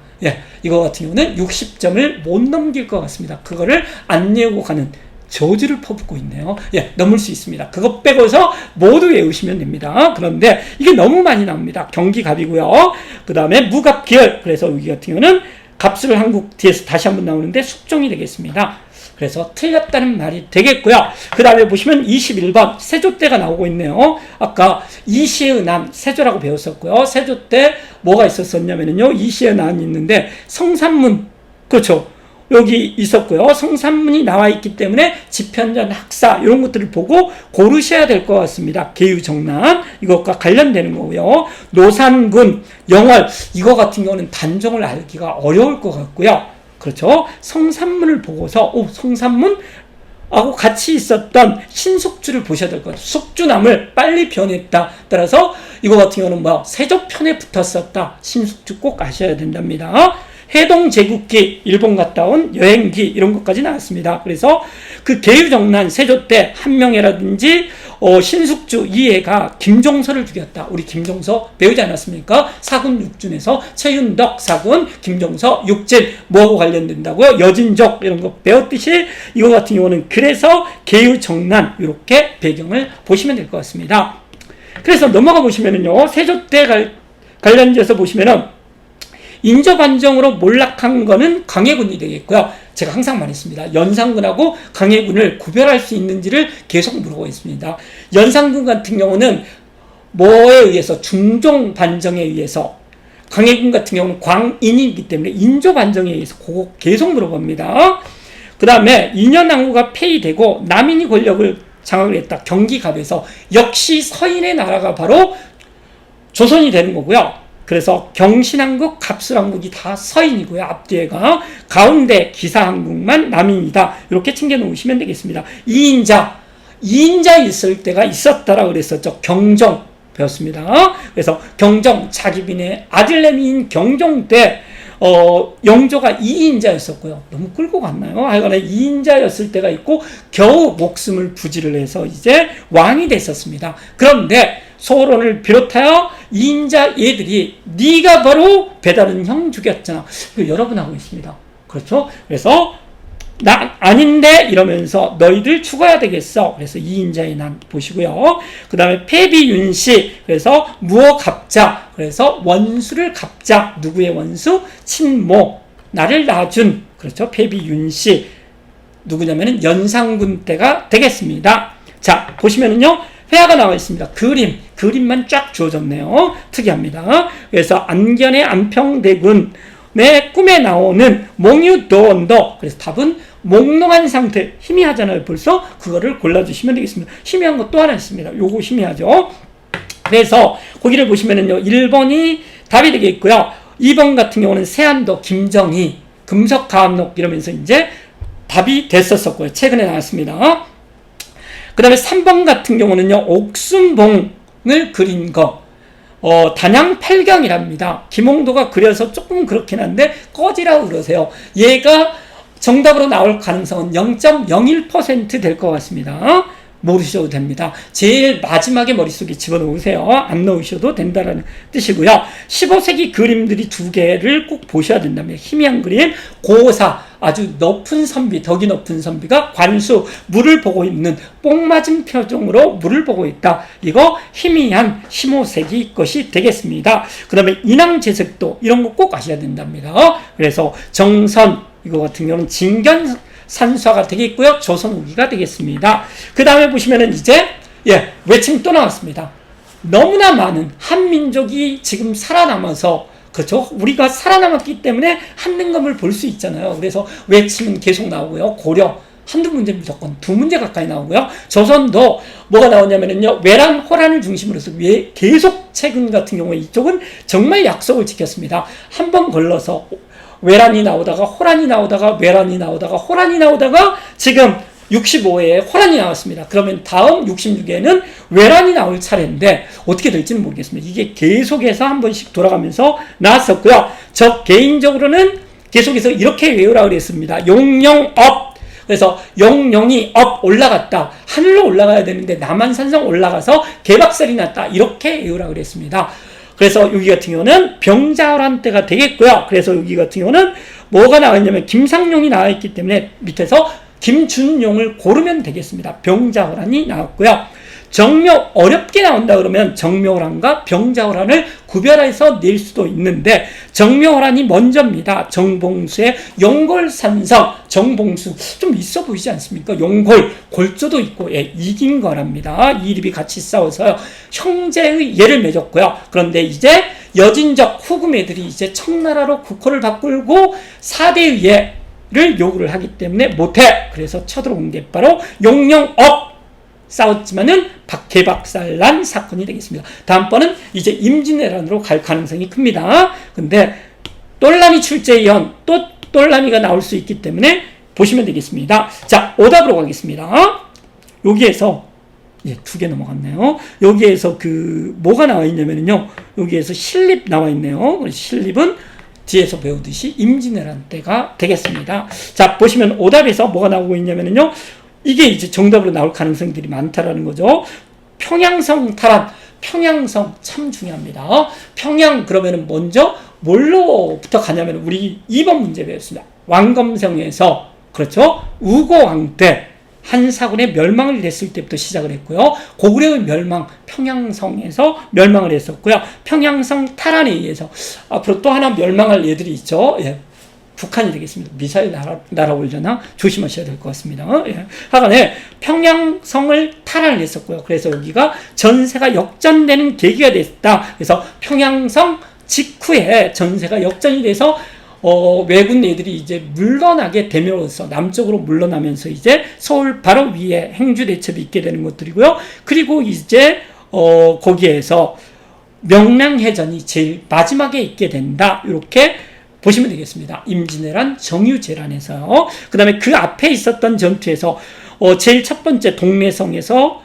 이거 같은 경우는 60점을 못 넘길 것 같습니다. 그거를 안 외우고 가는 저주를 퍼붓고 있네요. 넘을 수 있습니다. 그거 빼고서 모두 외우시면 됩니다. 그런데 이게 너무 많이 나옵니다. 경기갑이고요. 그 다음에 무갑기열, 그래서 여기 같은 경우는 갑술 한국 뒤에서 다시 한번 나오는데 숙종이 되겠습니다. 그래서 틀렸다는 말이 되겠고요. 그 다음에 보시면 21번 세조 때가 나오고 있네요. 아까 이시의 난 세조라고 배웠었고요. 세조 때 뭐가 있었었냐면요, 이시의 난이 있는데 성산문, 그렇죠, 여기 있었고요. 성산문이 나와 있기 때문에 집현전 학사 이런 것들을 보고 고르셔야 될 것 같습니다. 계유정난 이것과 관련되는 거고요. 노산군, 영월 이거 같은 경우는 단종을 알기가 어려울 것 같고요. 그렇죠. 성산문을 보고서 성산문 하고 같이 있었던 신숙주를 보셔야 될 것 같아요. 숙주남을 빨리 변했다. 따라서 이거 같은 경우는 세조 편에 붙었었다. 신숙주 꼭 아셔야 된답니다. 해동 제국기, 일본 갔다 온 여행기 이런 것까지 나왔습니다. 그래서 그 계유정난 세조 때 한명회라든지 신숙주 이해가 김종서를 죽였다. 우리 김종서 배우지 않았습니까? 사군 육준에서 최윤덕 사군, 김종서 육진 뭐하고 관련된다고요? 여진족 이런 거 배웠듯이 이거 같은 경우는 그래서 계유정난 이렇게 배경을 보시면 될 것 같습니다. 그래서 넘어가 보시면은요, 세조 때 관련돼서 보시면은 인조반정으로 몰락한 거는 광해군이 되겠고요. 제가 항상 말했습니다. 연산군하고 광해군을 구별할 수 있는지를 계속 물어보고 있습니다. 연산군 같은 경우는 뭐에 의해서 중종반정에 의해서, 광해군 같은 경우는 광인이기 때문에 인조반정에 의해서 그거 계속 물어봅니다. 그 다음에 인현왕후가 폐위되고 남인이 권력을 장악을 했다. 경기갑에서 역시 서인의 나라가 바로 조선이 되는 거고요. 그래서 경신왕국, 갑술왕국이 다 서인이고요. 앞뒤에가 가운데 기사왕국만 남인이다. 이렇게 챙겨 놓으시면 되겠습니다. 2인자 있을 때가 있었다라고 그랬었죠. 경종 배웠습니다. 그래서 경종 자기빈의 아들내미인 경종 때 영조가 2인자였었고요. 너무 끌고 갔나요? 하여간에 2인자였을 때가 있고 겨우 목숨을 부지를 해서 이제 왕이 됐었습니다. 그런데 소론을 비롯하여 2인자 얘들이 네가 바로 배다른 형 죽였잖아. 이거 여러 번 하고 있습니다. 그렇죠? 그래서 나 아닌데 이러면서 너희들 죽어야 되겠어. 그래서 2인자의 난 보시고요. 그 다음에 폐비윤씨, 그래서 무어갑자, 그래서 원수를 갚자. 누구의 원수? 친모, 나를 낳아준, 그렇죠? 폐비윤씨 누구냐면은 연산군 때가 되겠습니다. 자, 보시면은요, 회화가 나와 있습니다. 그림만 쫙 주어졌네요. 특이합니다. 그래서 안견의 안평대군의 꿈에 나오는 몽유도언더. 그래서 답은 몽롱한 상태, 희미하잖아요. 벌써 그거를 골라주시면 되겠습니다. 희미한 것 또 하나 있습니다. 요거 희미하죠. 그래서 거기를 보시면은요, 1번이 답이 되겠고요. 2번 같은 경우는 세안도, 김정희, 금석가압록 이러면서 이제 답이 됐었고요. 최근에 나왔습니다. 그 다음에 3번 같은 경우는요, 옥순봉을 그린 거, 단양 8경이랍니다. 김홍도가 그려서 조금 그렇긴 한데, 꺼지라고 그러세요. 얘가 정답으로 나올 가능성은 0.01% 될 것 같습니다. 모르셔도 됩니다. 제일 마지막에 머릿속에 집어넣으세요. 안 넣으셔도 된다는 뜻이고요. 15세기 그림들이 두 개를 꼭 보셔야 된다면, 희미한 그림, 고사, 아주 높은 선비, 덕이 높은 선비가 관수, 물을 보고 있는 뽕 맞은 표정으로 물을 보고 있다. 이거 희미한 15세기 것이 되겠습니다. 그 다음에 인왕제색도 이런 거 꼭 아셔야 된답니다. 그래서 정선, 이거 같은 경우는 진견 산수화가 되겠고요. 조선 후기가 되겠습니다. 그 다음에 보시면은 이제, 외침 또 나왔습니다. 너무나 많은 한민족이 지금 살아남아서, 그렇죠? 우리가 살아남았기 때문에 한능검을 볼 수 있잖아요. 그래서 외침은 계속 나오고요. 고려, 한두 문제 무조건 두 문제 가까이 나오고요. 조선도 뭐가 나오냐면은요, 외란, 호란을 중심으로 해서 계속 최근 같은 경우에 이쪽은 정말 약속을 지켰습니다. 한 번 걸러서 외란이 나오다가 호란이 나오다가 외란이 나오다가 호란이 나오다가 지금 65회에 호란이 나왔습니다. 그러면 다음 66회에는 외란이 나올 차례인데 어떻게 될지는 모르겠습니다. 이게 계속해서 한 번씩 돌아가면서 나왔었고요. 저 개인적으로는 계속해서 이렇게 외우라고 그랬습니다. 용영업. 그래서 용영이 업 올라갔다. 하늘로 올라가야 되는데 남한산성 올라가서 개박살이 났다. 이렇게 외우라고 그랬습니다. 그래서 여기 같은 경우는 병자호란 때가 되겠고요. 그래서 여기 같은 경우는 뭐가 나왔냐면 김상용이 나와있기 때문에 밑에서 김준용을 고르면 되겠습니다. 병자호란이 나왔고요. 정묘 어렵게 나온다 그러면 정묘호란과 병자호란을 구별해서 낼 수도 있는데 정묘호란이 먼저입니다. 정봉수의 용골산성, 정봉수 좀 있어 보이지 않습니까? 용골, 골조도 있고 이긴 거랍니다. 이립이 같이 싸워서 형제의 예를 맺었고요. 그런데 이제 여진적 후금애들이 이제 청나라로 국호를 바꾸고 4대의 예를 요구를 하기 때문에 못해. 그래서 쳐들어온 게 바로 용영업. 싸웠지만은 개박살난 사건이 되겠습니다. 다음번은 이제 임진왜란으로 갈 가능성이 큽니다. 근데 똘라미 출제위원 또 똘라미가 나올 수 있기 때문에 보시면 되겠습니다. 자, 오답으로 가겠습니다. 여기에서 두 개 넘어갔네요. 여기에서 뭐가 나와 있냐면요. 여기에서 신립 나와 있네요. 신립은 뒤에서 배우듯이 임진왜란 때가 되겠습니다. 자, 보시면 오답에서 뭐가 나오고 있냐면요. 이게 이제 정답으로 나올 가능성들이 많다라는 거죠. 평양성 탈환. 평양성 참 중요합니다. 평양 그러면은 먼저 뭘로부터 가냐면 우리 2번 문제 배웠습니다. 왕검성에서 그렇죠. 우고왕 때 한사군의 멸망을 냈을 때부터 시작을 했고요. 고구려의 멸망, 평양성에서 멸망을 했었고요. 평양성 탈환에 의해서 앞으로 또 하나 멸망할 예들이 있죠. 예. 북한이 되겠습니다. 미사일 날아오려나 조심하셔야 될 것 같습니다. 예. 하간에 평양성을 탈환을 했었고요. 그래서 여기가 전세가 역전되는 계기가 됐다. 그래서 평양성 직후에 전세가 역전이 돼서 왜군 애들이 이제 물러나게 됨으로써 남쪽으로 물러나면서 이제 서울 바로 위에 행주대첩이 있게 되는 것들이고요. 그리고 이제 거기에서 명량해전이 제일 마지막에 있게 된다. 이렇게 보시면 되겠습니다. 임진왜란, 정유재란에서요. 그 다음에 그 앞에 있었던 전투에서 제일 첫 번째 동래성에서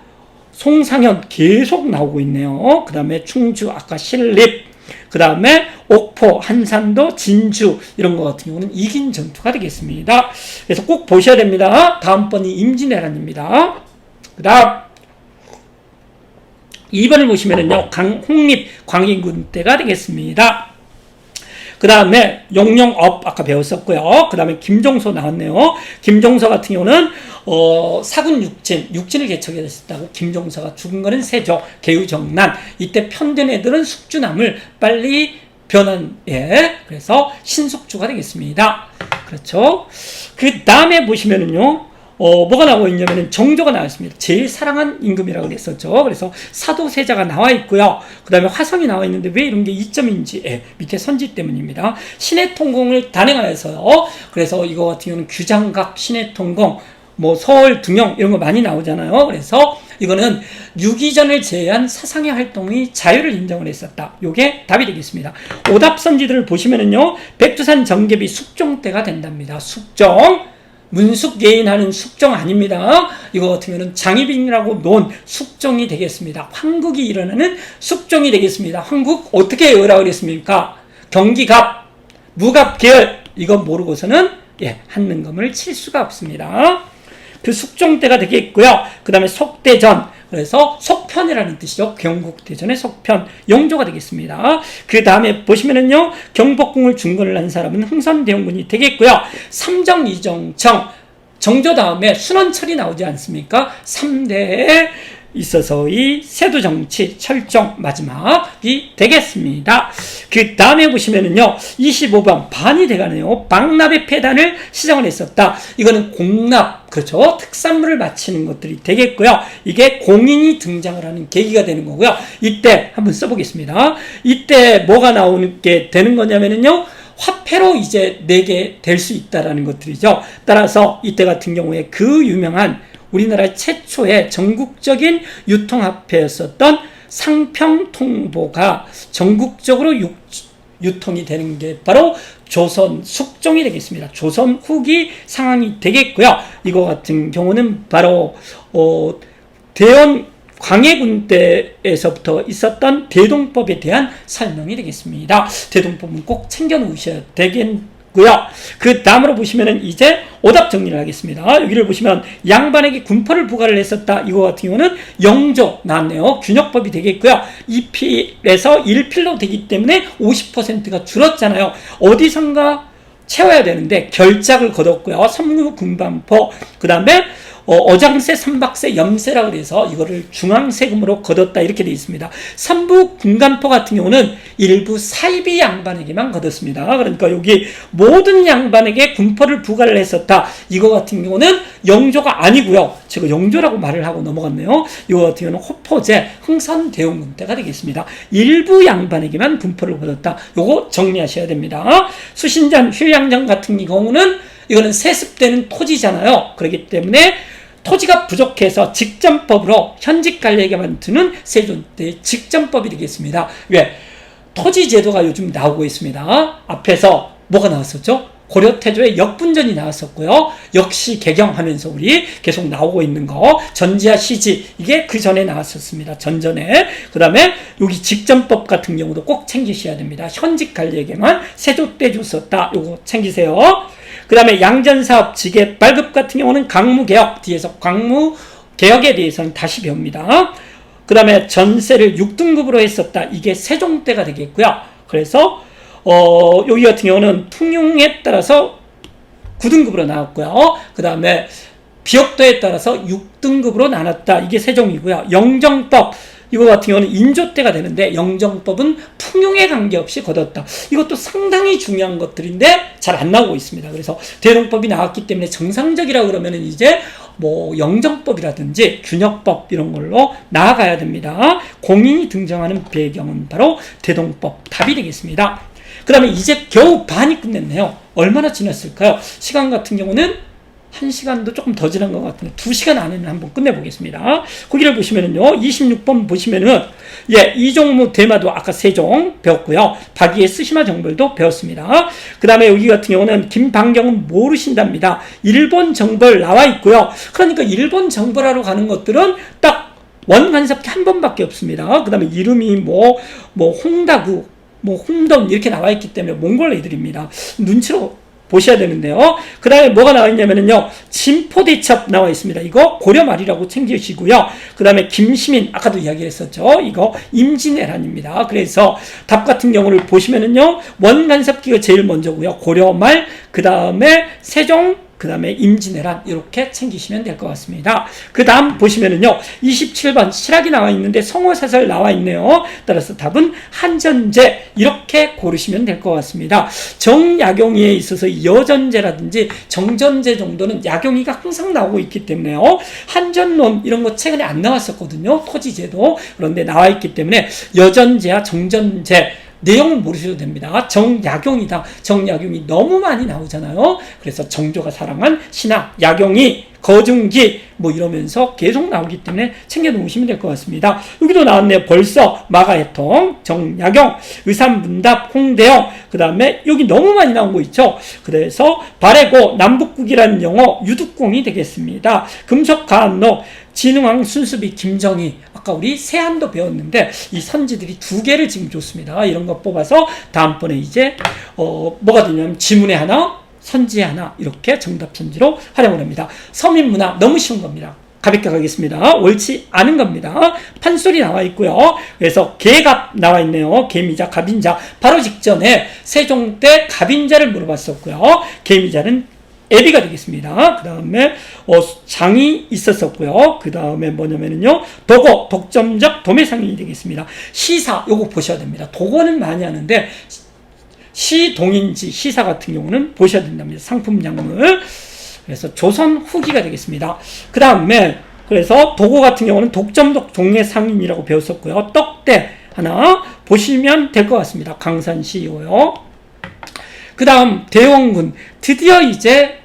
송상현 계속 나오고 있네요. 그 다음에 충주 아까 신립, 그 다음에 옥포, 한산도, 진주 이런 것 같은 경우는 이긴 전투가 되겠습니다. 그래서 꼭 보셔야 됩니다. 다음번이 임진왜란입니다. 그 다음 2번을 보시면은요, 홍립, 광해군 때가 되겠습니다. 그 다음에 용령업 아까 배웠었고요. 그 다음에 김종서 나왔네요. 김종서 같은 경우는 사군 육진을 개척했다고 김종서가 죽은 거는 세조, 개유정난. 이때 편든 애들은 숙주남을 빨리 변한, 예. 그래서 신숙주가 되겠습니다. 그렇죠. 그 다음에 보시면은요, 뭐가 나오고 있냐면은 정조가 나왔습니다. 제일 사랑한 임금이라고 그랬었죠. 그래서 사도세자가 나와 있고요. 그 다음에 화성이 나와 있는데 왜 이런 게 2점인지, 예, 밑에 선지 때문입니다. 신해통공을 단행하여서요. 그래서 이거 같은 경우는 규장각, 신해통공, 뭐 서울 등용 이런 거 많이 나오잖아요. 그래서 이거는 유기전을 제외한 사상의 활동의 자유를 인정을 했었다. 요게 답이 되겠습니다. 오답선지들을 보시면은요, 백두산 정계비 숙종 때가 된답니다. 숙종. 문숙 예인하는 숙종 아닙니다. 이거 같은 경우는 장희빈이라고 놓은 숙종이 되겠습니다. 황국이 일어나는 숙종이 되겠습니다. 황국 어떻게 외우라 그랬습니까? 경기갑, 무갑 계열 이거 모르고서는 한능검을 칠 수가 없습니다. 그 숙종 때가 되겠고요. 그 다음에 속대전, 그래서 속편이라는 뜻이죠. 경국대전의 속편, 영조가 되겠습니다. 그 다음에 보시면은요, 경복궁을 중건을 한 사람은 흥선대원군이 되겠고요. 삼정이정청, 정조 다음에 순원철이 나오지 않습니까? 3대에 있어서의 세도정치 철종 마지막이 되겠습니다. 그 다음에 보시면은요, 25번 반이 돼가네요. 박납의 폐단을 시정을 했었다. 이거는 공납, 그렇죠. 특산물을 바치는 것들이 되겠고요. 이게 공인이 등장을 하는 계기가 되는 거고요. 이때 한번 써보겠습니다. 이때 뭐가 나오게 되는 거냐면은요, 화폐로 이제 내게 될 수 있다라는 것들이죠. 따라서 이때 같은 경우에 그 유명한 우리나라 최초의 전국적인 유통화폐였었던 상평통보가 전국적으로 유통이 되는 게 바로 조선 숙종이 되겠습니다. 조선 후기 상황이 되겠고요. 이거 같은 경우는 바로 대원 광해군 때에서부터 있었던 대동법에 대한 설명이 되겠습니다. 대동법은 꼭 챙겨 놓으셔야 되겠고요. 그 다음으로 보시면은 이제 오답 정리를 하겠습니다. 여기를 보시면 양반에게 군포를 부과를 했었다. 이거 같은 경우는 영조 나왔네요. 균역법이 되겠고요. 2필에서 1필로 되기 때문에 50%가 줄었잖아요. 어디선가 채워야 되는데 결작을 거뒀고요. 삼루군반포, 그 다음에 어장세, 삼박세, 염세라고 해서 이거를 중앙세금으로 거뒀다 이렇게 되어 있습니다. 삼부 군간포 같은 경우는 일부 사이비 양반에게만 거뒀습니다. 그러니까 여기 모든 양반에게 군포를 부과를 했었다. 이거 같은 경우는 영조가 아니고요. 제가 영조라고 말을 하고 넘어갔네요. 이거 같은 경우는 호포제, 흥선대원군 때가 되겠습니다. 일부 양반에게만 군포를 거뒀다. 요거 정리하셔야 됩니다. 수신전, 휴양장 같은 경우는 이거는 세습되는 토지잖아요. 그렇기 때문에 토지가 부족해서 직전법으로 현직 관리에게만 두는 세종 때의 직전법이 되겠습니다. 왜? 토지 제도가 요즘 나오고 있습니다. 앞에서 뭐가 나왔었죠? 고려태조의 역분전이 나왔었고요. 역시 개경하면서 우리 계속 나오고 있는 거 전지하 시지 이게 그 전에 나왔었습니다. 전전에. 그 다음에 여기 직전법 같은 경우도 꼭 챙기셔야 됩니다. 현직 관리에게만 세조 때 줬었다. 요거 챙기세요. 그 다음에 양전사업 지계 발급 같은 경우는 강무개혁 뒤에서 강무개혁에 대해서는 다시 배웁니다. 그 다음에 전세를 6등급으로 했었다. 이게 세종 때가 되겠고요. 그래서 여기 같은 경우는 풍융에 따라서 9등급으로 나왔고요. 그 다음에 비역도에 따라서 6등급으로 나눴다. 이게 세종이고요. 영정법 이거 같은 경우는 인조 때가 되는데 영정법은 풍용에 관계없이 거뒀다. 이것도 상당히 중요한 것들인데 잘 안 나오고 있습니다. 그래서 대동법이 나왔기 때문에 정상적이라 그러면은 이제 뭐 영정법이라든지 균역법 이런 걸로 나아가야 됩니다. 공인이 등장하는 배경은 바로 대동법 답이 되겠습니다. 그 다음에 이제 겨우 반이 끝냈네요. 얼마나 지났을까요? 시간 같은 경우는 1시간도 조금 더 지난 것 같은데 2시간 안에는 한번 끝내보겠습니다. 거기를 보시면은요. 26번 보시면은 이종무 대마도 아까 세종 배웠고요. 박이의 쓰시마 정벌도 배웠습니다. 그 다음에 여기 같은 경우는 김방경은 모르신답니다. 일본 정벌 나와 있고요. 그러니까 일본 정벌하러 가는 것들은 딱 원간섭기 한 번밖에 없습니다. 그 다음에 이름이 뭐 홍다구 홍던 이렇게 나와 있기 때문에 몽골 애들입니다. 눈치로 보셔야 되는데요. 그 다음에 뭐가 나와 있냐면요. 진포대첩 나와 있습니다. 이거 고려 말이라고 챙기시고요. 그 다음에 김시민, 아까도 이야기했었죠. 이거 임진왜란입니다. 그래서 답 같은 경우를 보시면은요. 원간섭기가 제일 먼저고요. 고려 말, 그 다음에 세종, 그 다음에 임진왜란 이렇게 챙기시면 될 것 같습니다. 그 다음 보시면은요. 27번 실학이 나와 있는데 성호사설 나와 있네요. 따라서 답은 한전제 이렇게 고르시면 될 것 같습니다. 정약용이에 있어서 여전제라든지 정전제 정도는 약용이가 항상 나오고 있기 때문에요. 한전론 이런 거 최근에 안 나왔었거든요. 토지제도. 그런데 나와 있기 때문에 여전제와 정전제 내용은 모르셔도 됩니다. 정약용이다. 정약용이 너무 많이 나오잖아요. 그래서 정조가 사랑한 신하, 약용이, 거중기 이러면서 계속 나오기 때문에 챙겨 놓으시면 될 것 같습니다. 여기도 나왔네요. 벌써 마가해통, 정약용, 의삼문답, 홍대영 그 다음에 여기 너무 많이 나온 거 있죠. 그래서 발해고, 남북국이라는 영어 유득공이 되겠습니다. 금속가한록, 진흥왕, 순수비, 김정희 아까 우리 세한도 배웠는데 이 선지들이 2개를 지금 줬습니다. 이런 거 뽑아서 다음번에 이제 뭐가 되냐면 지문에 하나 선지에 하나 이렇게 정답 선지로 활용을 합니다. 서민문화 너무 쉬운 겁니다. 가볍게 가겠습니다. 옳지 않은 겁니다. 판소리 나와 있고요. 그래서 계갑 나와 있네요. 계미자, 갑인자. 바로 직전에 세종 때 갑인자를 물어봤었고요. 계미자는 애비가 되겠습니다. 그 다음에 장이 있었었고요. 그 다음에 뭐냐면요 도고, 독점적 도매상인이 되겠습니다. 시사 요거 보셔야 됩니다. 도고는 많이 하는데 시동인지 시사 같은 경우는 보셔야 된답니다. 상품약물. 그래서 조선 후기가 되겠습니다. 그 다음에 그래서 도고 같은 경우는 독점적 동해상인이라고 배웠었고요. 떡대 하나 보시면 될 것 같습니다. 강산시요요. 그 다음 대원군 드디어 이제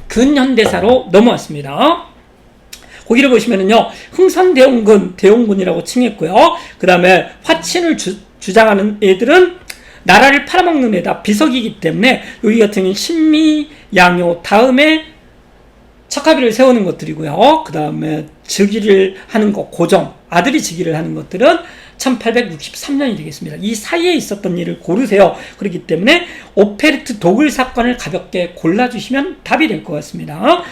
근현대사로 넘어왔습니다. 거기를 보시면은요, 흥선대원군, 대원군이라고 칭했고요. 그 다음에 화친을 주장하는 애들은 나라를 팔아먹는 애다. 비석이기 때문에 여기 같은 경우는 신미양요 다음에 척하비를 세우는 것들이고요. 그 다음에 즉위를 하는 것, 고정, 아들이 즉위를 하는 것들은 1863년이 되겠습니다. 이 사이에 있었던 일을 고르세요. 그렇기 때문에 오페르트 도굴 사건을 가볍게 골라주시면 답이 될 것 같습니다.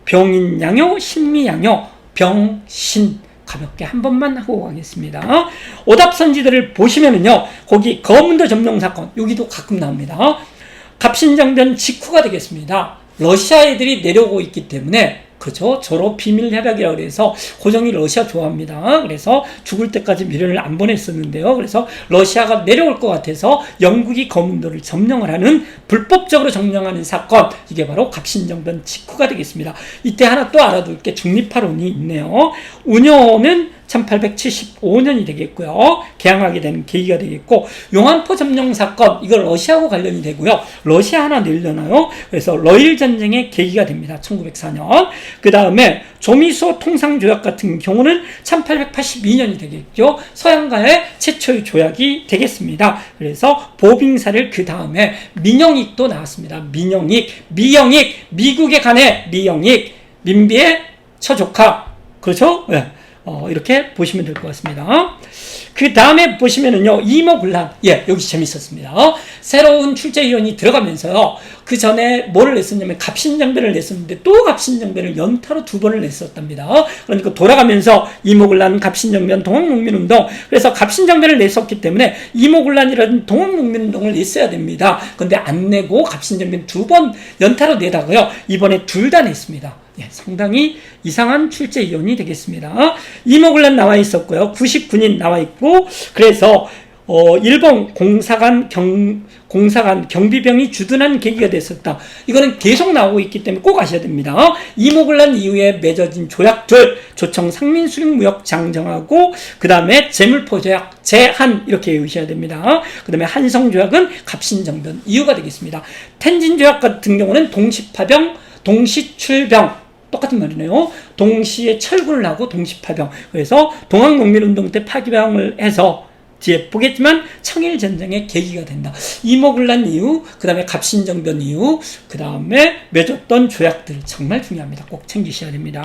병인양요, 신미양요, 병신 가볍게 한 번만 하고 가겠습니다. 오답선지들을 보시면은요, 거기 거문도 점령 사건 여기도 가끔 나옵니다. 갑신정변 직후가 되겠습니다. 러시아 애들이 내려오고 있기 때문에 그죠? 저로 비밀 협약이라고 그래서 고정이 러시아 좋아합니다. 그래서 죽을 때까지 미련을 안 보냈었는데요. 그래서 러시아가 내려올 것 같아서 영국이 거문도를 점령을 하는 불법적으로 점령하는 사건 이게 바로 갑신정변 직후가 되겠습니다. 이때 하나 또 알아둘 게 중립파론이 있네요. 운yo는 1875년이 되겠고요. 개항하게 되는 계기가 되겠고, 용안포 점령 사건, 이거 러시아하고 관련이 되고요. 러시아 하나 늘려나요? 그래서 러일 전쟁의 계기가 됩니다. 1904년. 그 다음에 조미소 통상조약 같은 경우는 1882년이 되겠죠. 서양과의 최초의 조약이 되겠습니다. 그래서 보빙사를 그 다음에 민영익도 나왔습니다. 미영익, 미국에 관해 미영익, 민비의 처조카. 그렇죠? 네. 이렇게 보시면 될 것 같습니다. 그 다음에 보시면은요, 이모군란. 예, 여기 재밌었습니다. 새로운 출제위원이 들어가면서요, 그 전에 뭐를 냈었냐면 갑신정변을 냈었는데 또 갑신정변을 연타로 2번을 냈었답니다. 그러니까 돌아가면서 이모군란, 갑신정변, 동학농민운동. 그래서 갑신정변을 냈었기 때문에 이모군란이라는 동학농민운동을 냈어야 됩니다. 근데 안 내고 갑신정변 2번 연타로 내다가요, 이번에 둘 다 냈습니다. 예, 상당히 이상한 출제위원이 되겠습니다. 이모군란 나와 있었고요. 99인 나와 있고, 그래서 일본 공사관 경비병이 주둔한 계기가 됐었다. 이거는 계속 나오고 있기 때문에 꼭 아셔야 됩니다. 이모군란 이후에 맺어진 조약들, 조청 상민수립무역 장정하고, 그 다음에 재물포 조약 제한, 이렇게 외우셔야 됩니다. 그 다음에 한성조약은 갑신정변 이유가 되겠습니다. 텐진조약 같은 경우는 동시파병, 동시출병, 똑같은 말이네요. 동시에 철군을 하고 동시파병. 그래서 동학농민운동 때 파병을 해서 뒤에 보겠지만 청일전쟁의 계기가 된다. 이모군란 이후, 그 다음에 갑신정변 이후, 그 다음에 맺었던 조약들 정말 중요합니다. 꼭 챙기셔야 됩니다.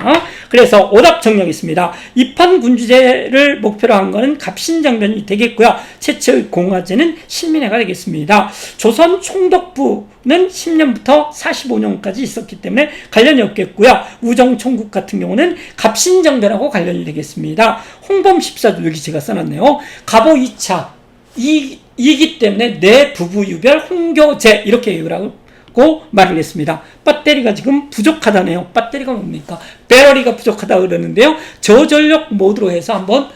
그래서 오답 정리하겠습니다. 입헌군주제를 목표로 한 거는 갑신정변이 되겠고요. 최초의 공화제는 신민회가 되겠습니다. 조선 총독부는 10년부터 45년까지 있었기 때문에 관련이 없겠고요. 우정총국 같은 경우는 갑신정변하고 관련이 되겠습니다. 홍범 14조, 여기 제가 써놨네요. 갑오 2차 이기 때문에 내 부부 유별 홍교제, 이렇게 외우라고 말을 했습니다. 배터리가 지금 부족하다네요. 배터리가 뭡니까? 배터리가 부족하다 그러는데요. 저전력 모드로 해서 한번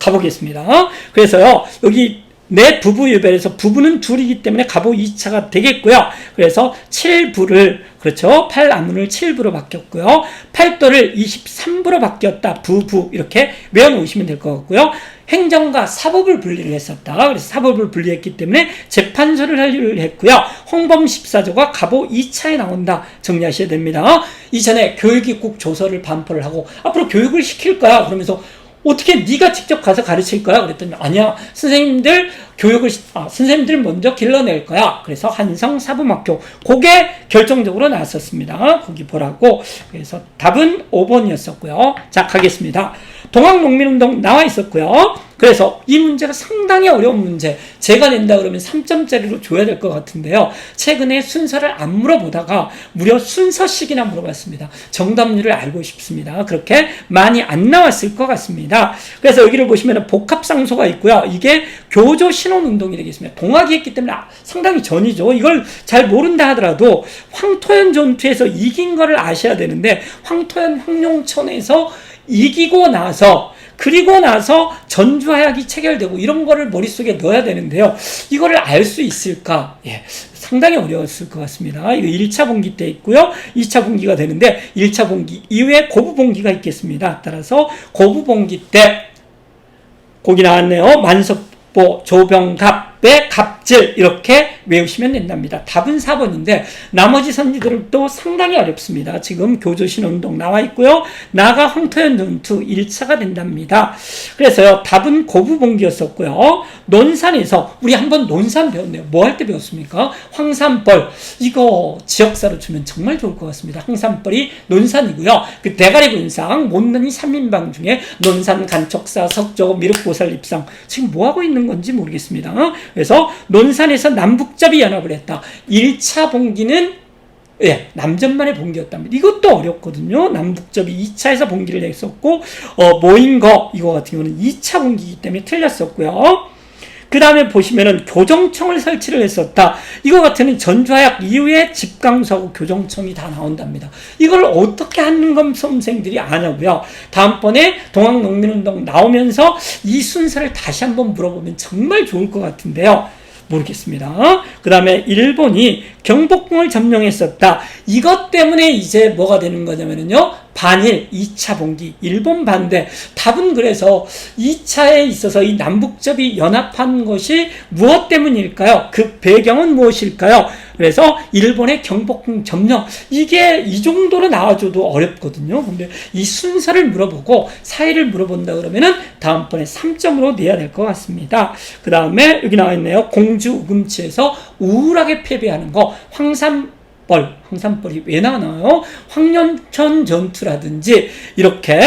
가보겠습니다. 그래서요, 여기 내 부부 유별에서 부부는 둘이기 때문에 갑오 2차가 되겠고요. 그래서 7부를, 그렇죠, 8안문을 7부로 바뀌었고요. 8도를 23부로 바뀌었다. 부부, 이렇게 외워놓으시면 될 것 같고요. 행정과 사법을 분리를 했었다. 그래서 사법을 분리했기 때문에 재판소를 하려고 했고요. 홍범 14조가 갑오 2차에 나온다. 정리하셔야 됩니다. 이전에 교육입국 조서를 반포를 하고 앞으로 교육을 시킬 거야. 그러면서 어떻게 네가 직접 가서 가르칠 거야? 그랬더니 아니야, 선생님들 선생님들 먼저 길러낼 거야. 그래서 한성사범학교, 그게 결정적으로 나왔었습니다. 거기 보라고. 그래서 답은 5번이었었고요. 자, 가겠습니다. 동학농민운동 나와 있었고요. 그래서 이 문제가 상당히 어려운 문제, 제가 낸다 그러면 3점짜리로 줘야 될 것 같은데요. 최근에 순서를 안 물어보다가 무려 순서씩이나 물어봤습니다. 정답률을 알고 싶습니다. 그렇게 많이 안 나왔을 것 같습니다. 그래서 여기를 보시면 복합상소가 있고요. 이게 교조 신혼운동이 되겠습니다. 동학이 했기 때문에 상당히 전이죠. 이걸 잘 모른다 하더라도 황토현 전투에서 이긴 거를 아셔야 되는데, 황토현 황룡천에서 이기고 나서, 그리고 나서 전주하약이 체결되고 이런 거를 머릿속에 넣어야 되는데요. 이거를 알 수 있을까? 예, 상당히 어려웠을 것 같습니다. 이거 1차 분기 때 있고요. 2차 분기가 되는데 1차 분기 이후에 고부 분기가 있겠습니다. 따라서 고부 분기 때 거기 나왔네요. 만석보, 조병갑의 갑질, 이렇게 외우시면 된답니다. 답은 4번인데 나머지 선지들은 또 상당히 어렵습니다. 지금 교조신운동 나와 있고요. 나가 황토현 전투 1차가 된답니다. 그래서요, 답은 고부봉기였었고요. 논산에서 우리 한번 논산 배웠네요. 뭐 할 때 배웠습니까? 황산벌. 이거 지역사로 주면 정말 좋을 것 같습니다. 황산벌이 논산이고요. 그 대가리 군상, 못난이 3인방 중에 논산, 간척사, 석조, 미륵보살 입상, 지금 뭐 하고 있는 건지 모르겠습니다. 그래서 논산에서 남북잡이 연합을 했다. 1차 봉기는 남전만의 봉기였답니다. 이것도 어렵거든요. 남북접이 2차에서 봉기를 했었고, 모인거, 이거 같은 경우는 2차 봉기이기 때문에 틀렸었고요. 그 다음에 보시면은 교정청을 설치를 했었다. 이거 같은 전주하약 이후에 집강수하고 교정청이 다 나온답니다. 이걸 어떻게 한능검 수험생들이 아냐고요. 다음번에 동학농민운동 나오면서 이 순서를 다시 한번 물어보면 정말 좋을 것 같은데요. 모르겠습니다. 그 다음에 일본이 경복궁을 점령했었다. 이것 때문에 이제 뭐가 되는 거냐면요. 반일 2차 봉기, 일본 반대. 답은 그래서 2차에 있어서 이 남북접이 연합한 것이 무엇 때문일까요? 그 배경은 무엇일까요? 그래서 일본의 경복궁 점령, 이게 이 정도로 나와줘도 어렵거든요. 근데 이 순서를 물어보고 사이를 물어본다 그러면은 다음번에 3점으로 내야 될 것 같습니다. 그 다음에 여기 나와 있네요. 공주 우금치에서 우울하게 패배하는 거, 황산벌이 왜 나와요? 황년천 전투라든지 이렇게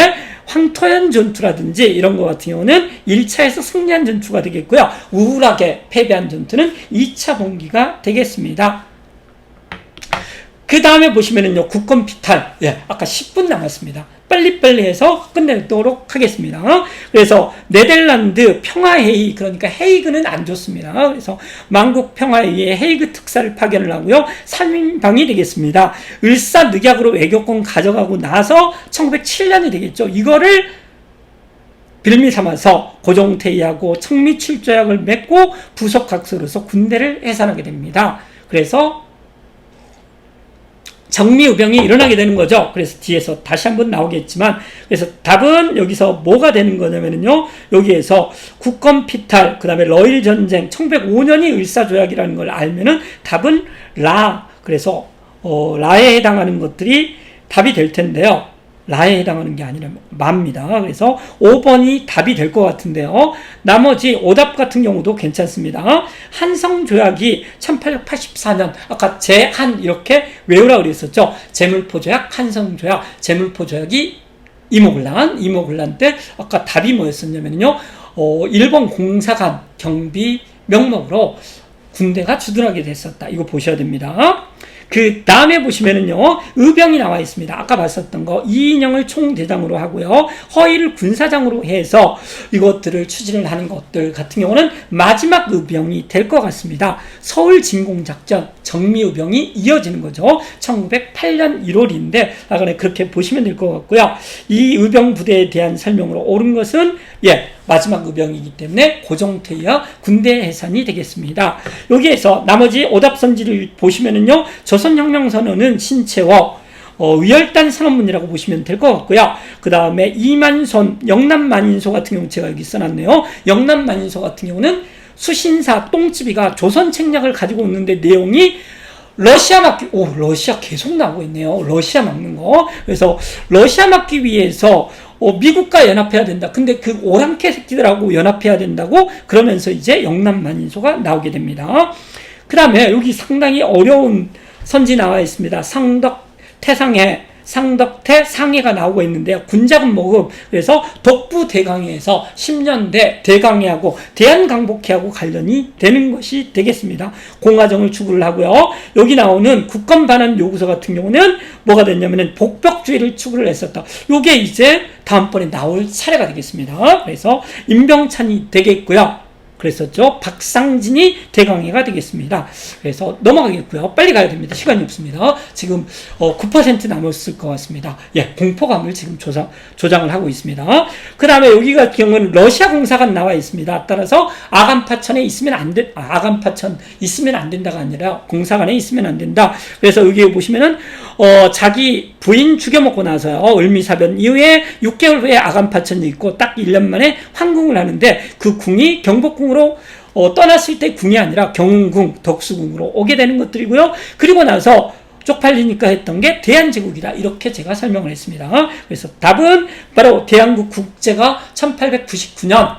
황토현 전투라든지 이런 것 같은 경우는 1차에서 승리한 전투가 되겠고요. 우울하게 패배한 전투는 2차 봉기가 되겠습니다. 그 다음에 보시면은요, 국권 피탈. 예, 아까 10분 남았습니다. 빨리빨리 해서 끝내도록 하겠습니다. 그래서 네덜란드 평화회의, 그러니까 헤이그는 안 좋습니다. 그래서 만국 평화회의에 헤이그 특사를 파견을 하고요. 3인방이 되겠습니다. 을사늑약으로 외교권 가져가고 나서 1907년이 되겠죠. 이거를 빌미 삼아서 고종태이하고 청미칠조약을 맺고 부속각서로서 군대를 해산하게 됩니다. 그래서 정미우병이 일어나게 되는 거죠. 그래서 뒤에서 다시 한번 나오겠지만, 그래서 답은 여기서 뭐가 되는 거냐면요, 여기에서 국권 피탈, 그 다음에 러일 전쟁, 1905년이 을사조약이라는 걸 알면은 답은 라, 그래서 라에 해당하는 것들이 답이 될 텐데요. 라에 해당하는 게 아니라 마입니다. 그래서 5번이 답이 될 것 같은데요. 나머지 오답 같은 경우도 괜찮습니다. 한성조약이 1884년, 아까 제한 이렇게 외우라고 그랬었죠. 제물포조약, 한성조약, 제물포조약이 이모군란 때 아까 답이 뭐였었냐면요. 일본 공사관 경비 명목으로 군대가 주둔하게 됐었다. 이거 보셔야 됩니다. 그 다음에 보시면은요, 의병이 나와 있습니다. 아까 봤었던 거, 이인영을 총대장으로 하고요, 허일을 군사장으로 해서 이것들을 추진을 하는 것들 같은 경우는 마지막 의병이 될 것 같습니다. 서울 진공작전, 정미의병이 이어지는 거죠. 1908년 1월인데, 아까 그렇게 보시면 될 것 같고요. 이 의병 부대에 대한 설명으로 옳은 것은, 마지막 의병이기 때문에 고종퇴이와 군대 해산이 되겠습니다. 여기에서 나머지 오답선지를 보시면은요, 조선혁명선언은 신채워, 위열단 선언문이라고 보시면 될 것 같고요. 그 다음에 이만손, 영남만인소 같은 경우 제가 여기 써놨네요. 영남만인소 같은 경우는 수신사 똥집이가 조선 책략을 가지고 오는데 내용이 러시아 막기, 러시아 계속 나오고 있네요. 러시아 막는 거. 그래서 러시아 막기 위해서 미국과 연합해야 된다. 근데 그 오랑캐 새끼들하고 연합해야 된다고 그러면서 이제 영남만인소가 나오게 됩니다. 그 다음에 여기 상당히 어려운 선지 나와 있습니다. 상덕태 상해가 나오고 있는데요. 군자금 모금. 그래서 독부대강해에서 10년대 대강해하고 대한강복회하고 관련이 되는 것이 되겠습니다. 공화정을 추구를 하고요. 여기 나오는 국권 반환 요구서 같은 경우는 뭐가 됐냐면은 복벽주의를 추구를 했었다. 요게 이제 다음번에 나올 차례가 되겠습니다. 그래서 임병찬이 되겠고요. 그랬었죠. 박상진이 대강해가 되겠습니다. 그래서 넘어가겠고요. 빨리 가야 됩니다. 시간이 없습니다. 지금 9% 남았을 것 같습니다. 공포감을 지금 조장을 하고 있습니다. 그 다음에 여기 같은 경우는 러시아 공사관 나와 있습니다. 따라서 아간파천에 있으면 아간파천 있으면 안 된다가 아니라 공사관에 있으면 안 된다. 그래서 여기 보시면은 자기 부인 죽여먹고 나서요, 을미사변 이후에 6개월 후에 아간파천이 있고 딱 1년 만에 환궁을 하는데 그 궁이 경복궁으로 떠났을 때 궁이 아니라 경운궁, 덕수궁으로 오게 되는 것들이고요. 그리고 나서 쪽팔리니까 했던 게 대한제국이다. 이렇게 제가 설명을 했습니다. 그래서 답은 바로 대한국 국제가 1899년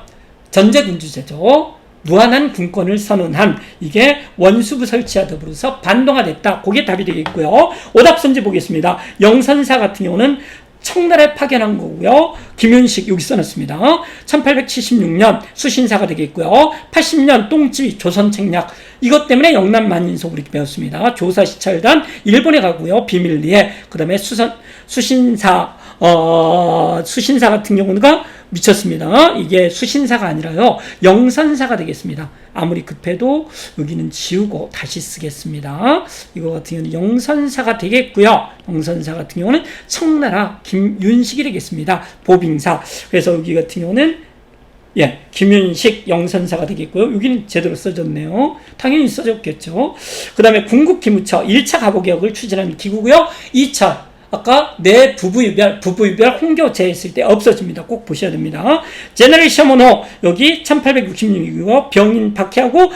전제군주제죠. 무한한 군권을 선언한, 이게 원수부 설치와 더불어서 반동화됐다. 그게 답이 되겠고요. 오답선지 보겠습니다. 영선사 같은 경우는 청나라에 파견한 거고요. 김윤식 여기 써놨습니다. 1876년 수신사가 되겠고요. 80년 똥집이 조선책략, 이것 때문에 영남만인소 우리 배웠습니다. 조사시찰단 일본에 가고요. 비밀리에. 그 다음에 수신사 같은 경우가 미쳤습니다. 이게 수신사가 아니라요, 영선사가 되겠습니다. 아무리 급해도 여기는 지우고 다시 쓰겠습니다. 이거 같은 경우는 영선사가 되겠고요. 영선사 같은 경우는 청나라 김윤식이 되겠습니다. 보빙사. 그래서 여기 같은 경우는 예, 김윤식 영선사가 되겠고요. 여기는 제대로 써졌네요. 당연히 써졌겠죠. 그 다음에 궁극기무처 1차 가보개혁을 추진하는 기구고요. 2차 아까 내 부부유별 홍교 제했을 때 없어집니다. 꼭 보셔야 됩니다. 제너럴 셔먼호 여기 1866이고요. 병인 박해하고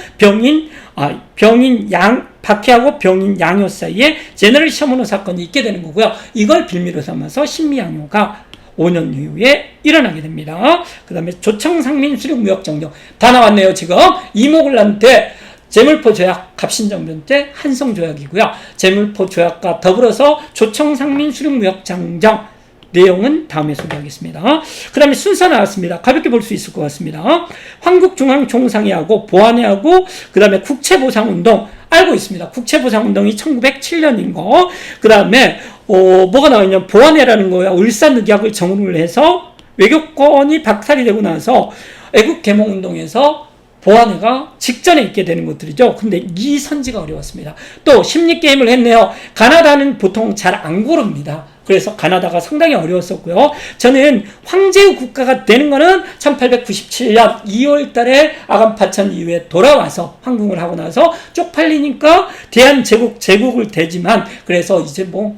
박해하고 병인 양요 사이에 제너럴 셔먼호 사건이 있게 되는 거고요. 이걸 빌미로 삼아서 신미양요가 5년 이후에 일어나게 됩니다. 그 다음에 조청상민 수륙무역정령 다 나왔네요. 지금 이모군란테 제물포 조약 갑신정변 때 한성 조약이고요. 제물포 조약과 더불어서 조청상민 수륙무역장정 내용은 다음에 소개하겠습니다. 그 다음에 순서 나왔습니다. 가볍게 볼 수 있을 것 같습니다. 한국중앙총상회하고 보안회하고 그 다음에 국채보상운동 알고 있습니다. 국채보상운동이 1907년인 거. 그 다음에 뭐가 나와있냐면 보안회라는 거야. 을사늑약을 정론을 해서 외교권이 박탈이 되고 나서 애국개몽운동에서 보안회가 직전에 있게 되는 것들이죠. 근데 이 선지가 어려웠습니다. 또 심리게임을 했네요. 가나다는 보통 잘 안 고릅니다. 그래서 가나다가 상당히 어려웠었고요. 저는 황제의 국가가 되는 거는 1897년 2월 달에 아간파천 이후에 돌아와서 황궁을 하고 나서 쪽팔리니까 대한제국을 되지만 그래서 이제 뭐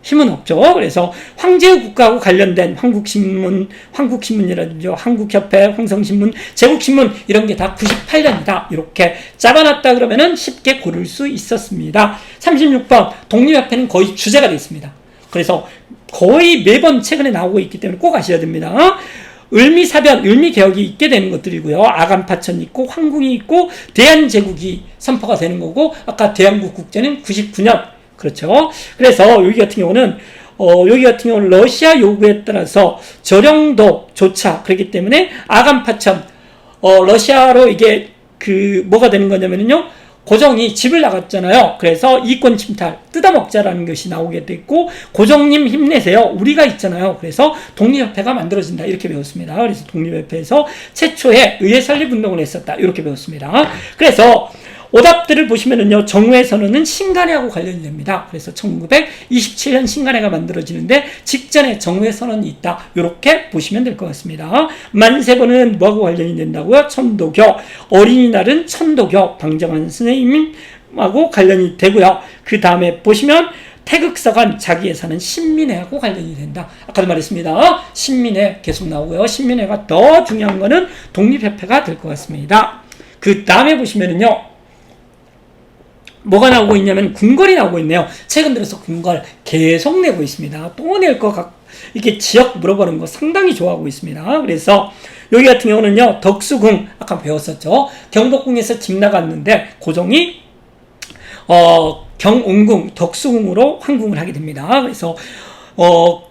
힘은 없죠. 그래서 황제의 국가하고 관련된 한국신문이라든지 한국협회, 황성신문, 제국신문 이런 게 다 98년이다. 이렇게 잡아놨다 그러면은 쉽게 고를 수 있었습니다. 36번 독립협회는 거의 주제가 되어 있습니다. 그래서 거의 매번 최근에 나오고 있기 때문에 꼭 아셔야 됩니다. 을미사변, 을미개혁이 있게 되는 것들이고요. 아간파천이 있고 황궁이 있고 대한제국이 선포가 되는 거고 아까 대한국 국제는 99년 그렇죠. 그래서 여기 같은 경우는 러시아 요구에 따라서 저령도조차 그렇기 때문에 아간파천 러시아로 이게 뭐가 되는 거냐면요. 고종이 집을 나갔잖아요. 그래서 이권 침탈 뜯어먹자라는 것이 나오게 됐고 고종님 힘내세요. 우리가 있잖아요. 그래서 독립협회가 만들어진다 이렇게 배웠습니다. 그래서 독립협회에서 최초의 의회 설립운동을 했었다 이렇게 배웠습니다. 그래서 오답들을 보시면은요, 정우의 선언은 신간회하고 관련이 됩니다. 그래서 1927년 신간회가 만들어지는데 직전에 정우의 선언이 있다. 이렇게 보시면 될 것 같습니다. 만세번은 뭐하고 관련이 된다고요? 천도교. 어린이날은 천도교. 방정환 선생님하고 관련이 되고요. 그 다음에 보시면 태극서관 자기예산은 신민회하고 관련이 된다. 아까도 말했습니다. 신민회 계속 나오고요. 신민회가 더 중요한 거는 독립협회가 될 것 같습니다. 그 다음에 보시면은요. 뭐가 나오고 있냐면 궁궐이 나오고 있네요. 최근 들어서 궁궐 계속 내고 있습니다. 또 낼 거 이렇게 지역 물어보는 거 상당히 좋아하고 있습니다. 그래서 여기 같은 경우는요. 덕수궁 아까 배웠었죠. 경복궁에서 집 나갔는데 고종이 경운궁 덕수궁으로 환궁을 하게 됩니다. 그래서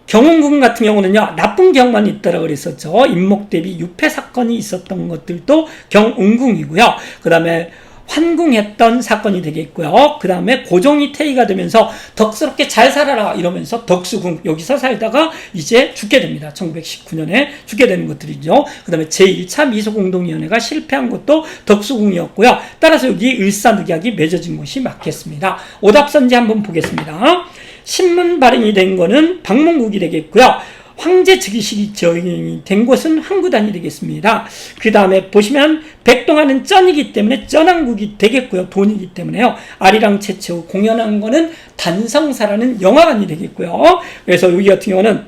경운궁 같은 경우는요, 나쁜 기억만 있다라고 그랬었죠. 임목 대비 유폐 사건이 있었던 것들도 경운궁이고요. 그 다음에 환궁했던 사건이 되겠고요. 그 다음에 고종이 퇴위가 되면서 덕스럽게 잘 살아라 이러면서 덕수궁 여기서 살다가 이제 죽게 됩니다. 1919년에 죽게 되는 것들이죠. 그 다음에 제1차 미소공동위원회가 실패한 것도 덕수궁이었고요. 따라서 여기 을사늑약이 맺어진 것이 맞겠습니다. 오답선지 한번 보겠습니다. 신문 발행이 된 거는 방문국이 되겠고요. 황제 즉위식이 저행이 된 곳은 항구단이 되겠습니다. 그 다음에 보시면 백동안은 쩐이기 때문에 쩐왕국이 되겠고요. 돈이기 때문에요. 아리랑 최초 공연한 거는 단성사라는 영화관이 되겠고요. 그래서 여기 같은 경우는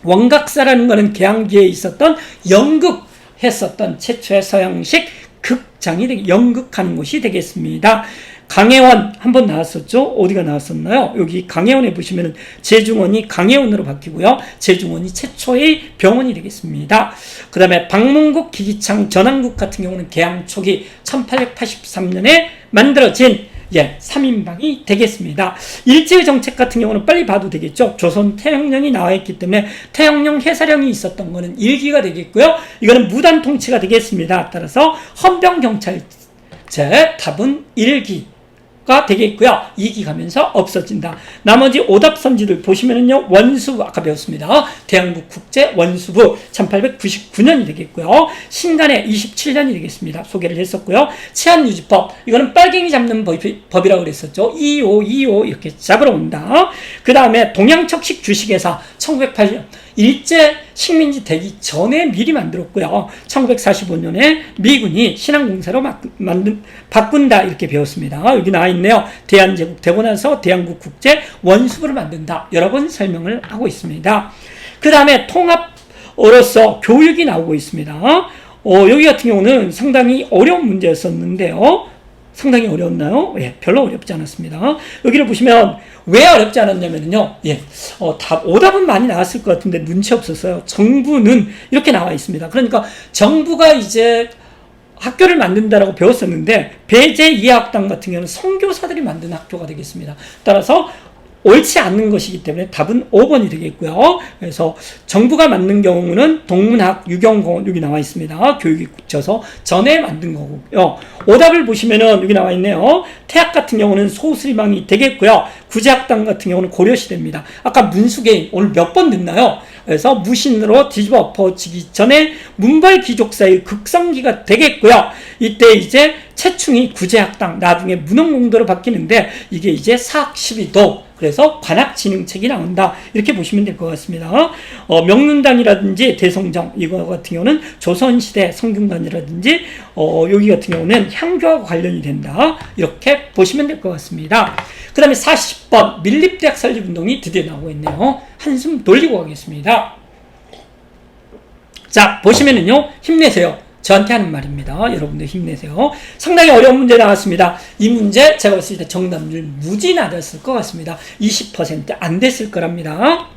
원각사라는 거는 개항기에 있었던 연극했었던 최초의 서양식 극장이 연극하는 곳이 되겠습니다. 강혜원 한번 나왔었죠? 어디가 나왔었나요? 여기 강혜원에 보시면은 제중원이 강혜원으로 바뀌고요. 제중원이 최초의 병원이 되겠습니다. 그 다음에 박문국 기기창 전왕국 같은 경우는 개항 초기 1883년에 만들어진 3인방이 되겠습니다. 일제의 정책 같은 경우는 빨리 봐도 되겠죠. 조선 태형령이 나와 있기 때문에 태형령 해사령이 있었던 거는 1기가 되겠고요. 이거는 무단 통치가 되겠습니다. 따라서 헌병경찰제 답은 1기 가 되겠고요. 2기 가면서 없어진다. 나머지 오답선지들 보시면은요. 원수부 아까 배웠습니다. 대한국 국제 원수부 1899년이 되겠고요. 신간회 27년이 되겠습니다. 소개를 했었고요. 치안유지법 이거는 빨갱이 잡는 법이라고 그랬었죠. 25 이렇게 잡으러 온다. 그 다음에 동양척식 주식회사 1908년 일제 식민지 되기 전에 미리 만들었고요. 1945년에 미군이 신항공사로 바꾼다 이렇게 배웠습니다. 여기 나와 있네요. 대한제국 되고 나서 대한국 국제 원수부를 만든다. 여러 번 설명을 하고 있습니다. 그 다음에 통합으로서 교육이 나오고 있습니다. 여기 같은 경우는 상당히 어려운 문제였었는데요. 상당히 어려웠나요? 예, 별로 어렵지 않았습니다. 여기를 보시면 왜 어렵지 않았냐면요. 예, 오답은 많이 나왔을 것 같은데 눈치 없었어요. 정부는 이렇게 나와 있습니다. 그러니까 정부가 이제 학교를 만든다라고 배웠었는데 배제 이해학당 같은 경우는 선교사들이 만든 학교가 되겠습니다. 따라서 옳지 않는 것이기 때문에 답은 5번이 되겠고요. 그래서 정부가 만든 경우는 동문학, 유경공원 여기 나와 있습니다. 교육이 굳혀서 전에 만든 거고요. 오답을 보시면은 여기 나와 있네요. 태학 같은 경우는 소수리망이 되겠고요. 구제학당 같은 경우는 고려시대입니다. 아까 문수개인 오늘 몇 번 듣나요? 그래서 무신으로 뒤집어 엎어지기 전에 문벌귀족사의 극성기가 되겠고요. 이때 이제 채충이 구제학당, 나중에 문헌공도로 바뀌는데 이게 이제 사학 12도 그래서 관학진흥책이 나온다. 이렇게 보시면 될 것 같습니다. 명륜당이라든지 대성정 이거 같은 경우는 조선시대 성균관이라든지 여기 같은 경우는 향교와 관련이 된다. 이렇게 보시면 될 것 같습니다. 그 다음에 40번 밀립대학 설립운동이 드디어 나오고 있네요. 한숨 돌리고 가겠습니다. 자 보시면은요 힘내세요. 저한테 하는 말입니다. 여러분들 힘내세요. 상당히 어려운 문제 나왔습니다. 이 문제 제가 봤을 때 정답률 무지 낮았을 것 같습니다. 20% 안 됐을 거랍니다.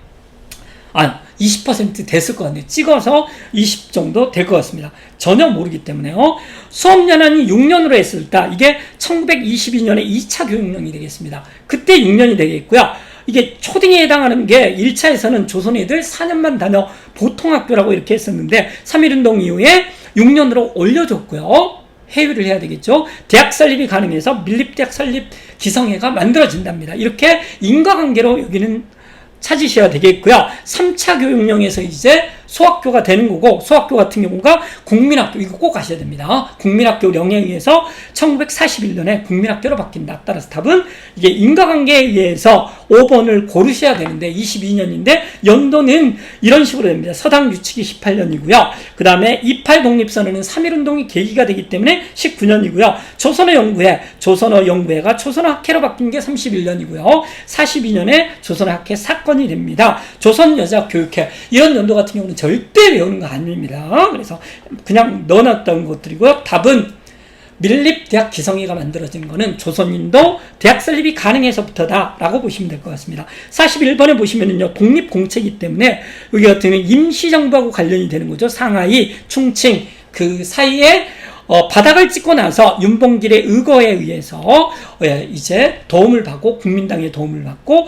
20% 됐을 것 같네요. 찍어서 20 정도 될 것 같습니다. 전혀 모르기 때문에요. 수업연한이 6년으로 했을 때 이게 1922년에 2차 교육령이 되겠습니다. 그때 6년이 되겠고요. 이게 초딩에 해당하는 게 1차에서는 조선 애들 4년만 다녀 보통학교라고 이렇게 했었는데 3.1운동 이후에 6년으로 올려줬고요. 해외를 해야 되겠죠. 대학 설립이 가능해서 밀립대학 설립 기성회가 만들어진답니다. 이렇게 인과관계로 여기는 찾으셔야 되겠고요. 3차 교육령에서 이제 소학교가 되는 거고 소학교 같은 경우가 국민학교 이거 꼭 아셔야 됩니다. 국민학교령에 의해서 1941년에 국민학교로 바뀐다. 따라서 답은 이게 인과관계에 의해서 5번을 고르셔야 되는데 22년인데 연도는 이런 식으로 됩니다. 서당 유치기 18년이고요. 그 다음에 28 독립선언은 3.1운동이 계기가 되기 때문에 19년이고요. 조선어 연구회가 조선어 학회로 바뀐 게 31년이고요. 42년에 조선어 학회 사건이 됩니다. 조선 여자 교육회 이런 연도 같은 경우는 절대 외우는 거 아닙니다. 그래서 그냥 넣어놨던 것들이고요. 답은 밀립대학 기성회가 만들어진 거는 조선인도 대학 설립이 가능해서부터다 라고 보시면 될 것 같습니다. 41번에 보시면은요 독립공채이기 때문에 여기 같은 경우는 임시정부하고 관련이 되는 거죠. 상하이, 충칭 그 사이에 바닥을 찍고 나서 윤봉길의 의거에 의해서 이제 도움을 받고 국민당의 도움을 받고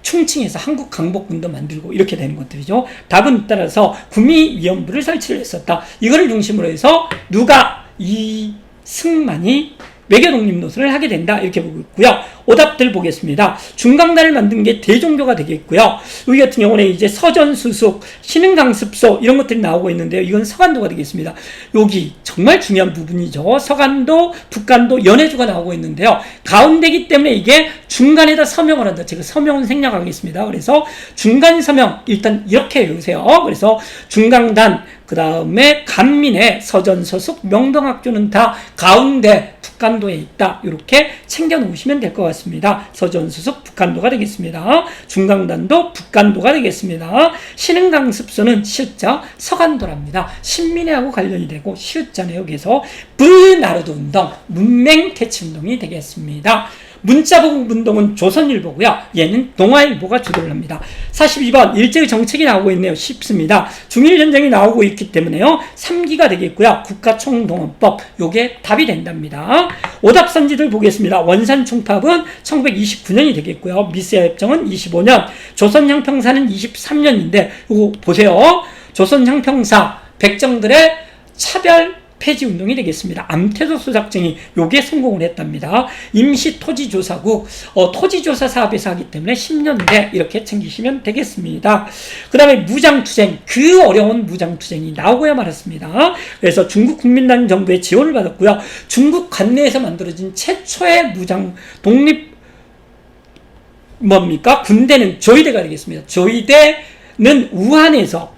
충칭해서 한국 강복군도 만들고 이렇게 되는 것들이죠. 답은 따라서 구미위원부를 설치를 했었다. 이거를 중심으로 해서 누가 이승만이 외교 독립 노선을 하게 된다 이렇게 보고 있고요. 오답들 보겠습니다. 중강단을 만든 게 대종교가 되겠고요. 여기 같은 경우는 이제 서전수숙, 신흥강습소 이런 것들이 나오고 있는데요. 이건 서간도가 되겠습니다. 여기 정말 중요한 부분이죠. 서간도, 북간도, 연해주가 나오고 있는데요. 가운데기 때문에 이게 중간에다 서명을 한다. 제가 서명은 생략하겠습니다. 그래서 중간 서명 일단 이렇게 외우세요. 그래서 중강단 그 다음에 간민의 서전서숙, 명동학교는 다 가운데 북간도에 있다. 이렇게 챙겨 놓으시면 될 것 같습니다. 서전수숙 북간도가 되겠습니다. 중강단도 북간도가 되겠습니다. 신흥강습소는 시읍자 서간도랍니다. 신민회하고 관련이 되고 시읍자네요. 그래서 불나르도운동, 문맹퇴치운동이 되겠습니다. 문자보급운동은 조선일보고요. 얘는 동아일보가 주도를 합니다. 42번 일제의 정책이 나오고 있네요. 쉽습니다. 중일전쟁이 나오고 있기 때문에요. 3기가 되겠고요. 국가총동원법 요게 답이 된답니다. 오답선지들 보겠습니다. 원산총파업은 1929년이 되겠고요. 미세협정은 25년, 조선형평사는 23년인데 요거 보세요. 조선형평사 백정들의 차별 폐지 운동이 되겠습니다. 암태조 작전이 요게 성공을 했답니다. 임시토지조사국 토지조사 사업에서 하기 때문에 10년대 이렇게 챙기시면 되겠습니다. 그 다음에 무장투쟁 그 어려운 무장투쟁이 나오고야 말았습니다. 그래서 중국 국민당 정부의 지원을 받았고요. 중국 관내에서 만들어진 최초의 무장 독립 뭡니까? 군대는 조이대가 되겠습니다. 조이대 우한에서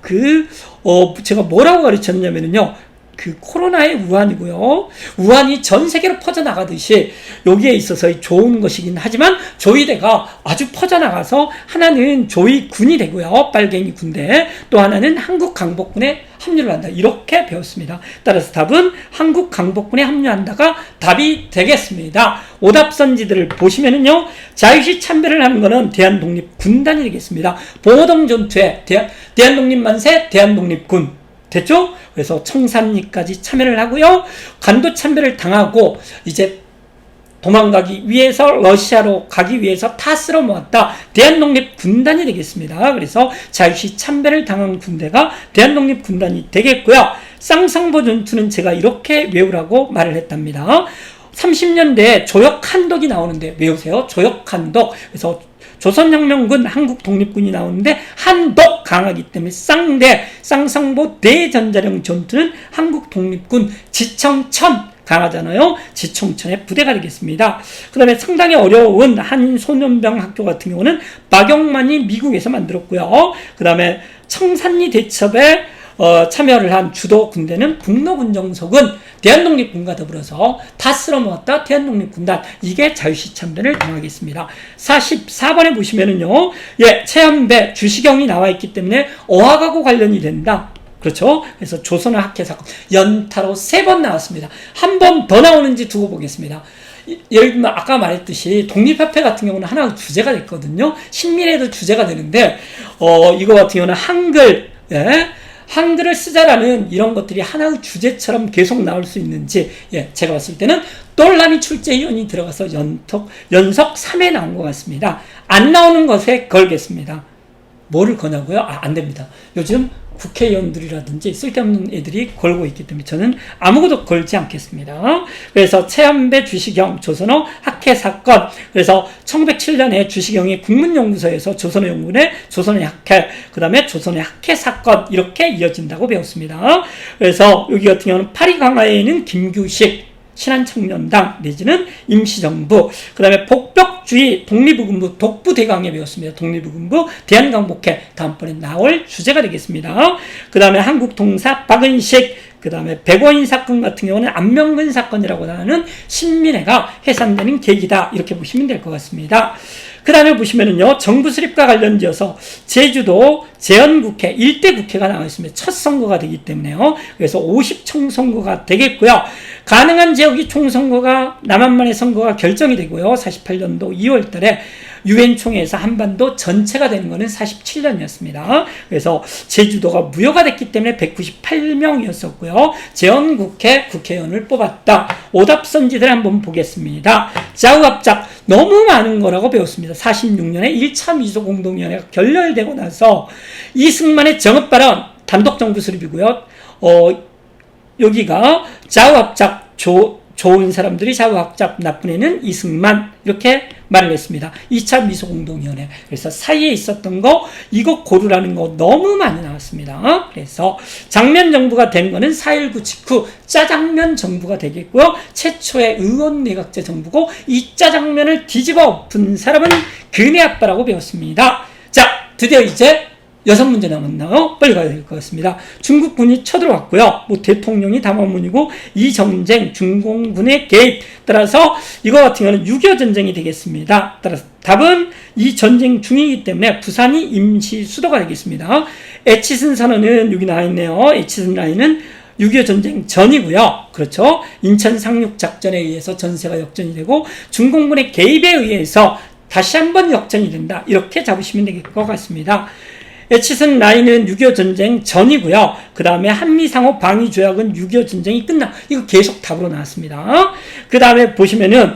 제가 뭐라고 가르쳤냐면요. 그 코로나의 우한이고요. 우한이 전 세계로 퍼져나가듯이 여기에 있어서 좋은 것이긴 하지만 조이대가 아주 퍼져나가서 하나는 조이군이 되고요. 빨갱이 군대. 또 하나는 한국 강복군에 합류를 한다. 이렇게 배웠습니다. 따라서 답은 한국 강복군에 합류한다가 답이 되겠습니다. 오답선지들을 보시면은요. 자유시 참배를 하는 것은 대한독립군단이 되겠습니다. 봉오동 전투에 대한독립만세, 대한독립군. 됐죠? 그래서 청산리까지 참여를 하고요. 간도 참배를 당하고 이제 도망가기 위해서 러시아로 가기 위해서 타스로 모았다. 대한독립군단이 되겠습니다. 그래서 자유시 참배를 당한 군대가 대한독립군단이 되겠고요. 쌍쌍보 전투는 제가 이렇게 외우라고 말을 했답니다. 30년대에 조역한독이 나오는데 외우세요. 조역한독. 그래서 조선혁명군, 한국독립군이 나오는데 한독 강하기 때문에 쌍쌍보 대전자령 전투는 한국독립군 지청천 강하잖아요. 지청천의 부대가 되겠습니다. 그 다음에 상당히 어려운 한소년병 학교 같은 경우는 박영만이 미국에서 만들었고요. 그 다음에 청산리 대첩에 참여를 한 주도 군대는 북로군정석은 대한독립군과 더불어서 다 쓸어 모았다. 대한독립군단. 이게 자유시 참배를 당하겠습니다. 44번에 보시면은요. 최연배, 주시경이 나와 있기 때문에 어학하고 관련이 된다. 그렇죠? 그래서 조선의 학회 사건. 연타로 3번 나왔습니다. 한 번 더 나오는지 두고 보겠습니다. 예를 들면 아까 말했듯이 독립협회 같은 경우는 하나 주제가 됐거든요. 신민회도 주제가 되는데 이거 같은 경우는 한글을 쓰자라는 이런 것들이 하나의 주제처럼 계속 나올 수 있는지 제가 봤을 때는 똘라미 출제위원이 들어가서 연속 3회 나온 것 같습니다. 안 나오는 것에 걸겠습니다. 뭐를 거냐고요? 안 됩니다. 요즘 국회의원들이라든지 쓸데없는 애들이 걸고 있기 때문에 저는 아무것도 걸지 않겠습니다. 그래서 최연배, 주시경, 조선어 학회 사건. 그래서 1907년에 주시경이 국문연구소에서 조선어 연구원에 조선의 학회, 그 다음에 조선의 학회 사건 이렇게 이어진다고 배웠습니다. 그래서 여기 같은 경우는 파리강화에는 김규식 신한청년당 내지는 임시정부, 그 다음에 복벽주의, 독립의군부, 독부대강에 배웠습니다. 독립의군부, 대한강복회 다음번에 나올 주제가 되겠습니다. 그 다음에 한국통사 박은식, 그 다음에 백오인 사건 같은 경우는 안명근 사건이라고 하는 신민회가 해산되는 계기다. 이렇게 보시면 될 것 같습니다. 그 다음에 보시면은요, 정부 수립과 관련지어서 제주도 제헌국회, 일대 국회가 나와 있습니다. 첫 선거가 되기 때문에요. 그래서 50총선거가 되겠고요. 가능한 지역이 총선거가, 남한만의 선거가 결정이 되고요. 48년도 2월 달에 유엔총회에서 한반도 전체가 되는 것은 47년이었습니다. 그래서 제주도가 무효가 됐기 때문에 198명이었었고요. 제헌국회 국회의원을 뽑았다. 오답선지들 한번 보겠습니다. 좌우합작 너무 많은 거라고 배웠습니다. 46년에 1차 미소공동위원회가 결렬되고 나서 이승만의 정읍발언 단독정부 수립이고요. 여기가 좌우합작 좋은 사람들이 좌우합작, 나쁜 애는 이승만 이렇게 말을 했습니다. 2차 미소공동위원회. 그래서 사이에 있었던 거 이거 고르라는 거 너무 많이 나왔습니다. 그래서 장면 정부가 된 거는 4.19 직후 짜장면 정부가 되겠고요. 최초의 의원 내각제 정부고 이 짜장면을 뒤집어 엎은 사람은 그네 아빠라고 배웠습니다. 자, 드디어 이제 6문제 남았나요? 빨리 가야 될 것 같습니다. 중국군이 쳐들어왔고요. 대통령이 담화문이고 이 전쟁 중공군의 개입. 따라서 이거 같은 경우는 6.25 전쟁이 되겠습니다. 따라서 답은 이 전쟁 중이기 때문에 부산이 임시 수도가 되겠습니다. 에치슨 선언은 여기 나와 있네요. 에치슨 라인은 6.25 전쟁 전이고요. 그렇죠. 인천 상륙 작전에 의해서 전세가 역전이 되고 중공군의 개입에 의해서 다시 한번 역전이 된다. 이렇게 잡으시면 될 것 같습니다. 에치슨 라인은 6.25 전쟁 전이고요. 그 다음에 한미상호 방위조약은 6.25 전쟁이 끝나. 이거 계속 답으로 나왔습니다. 그 다음에 보시면은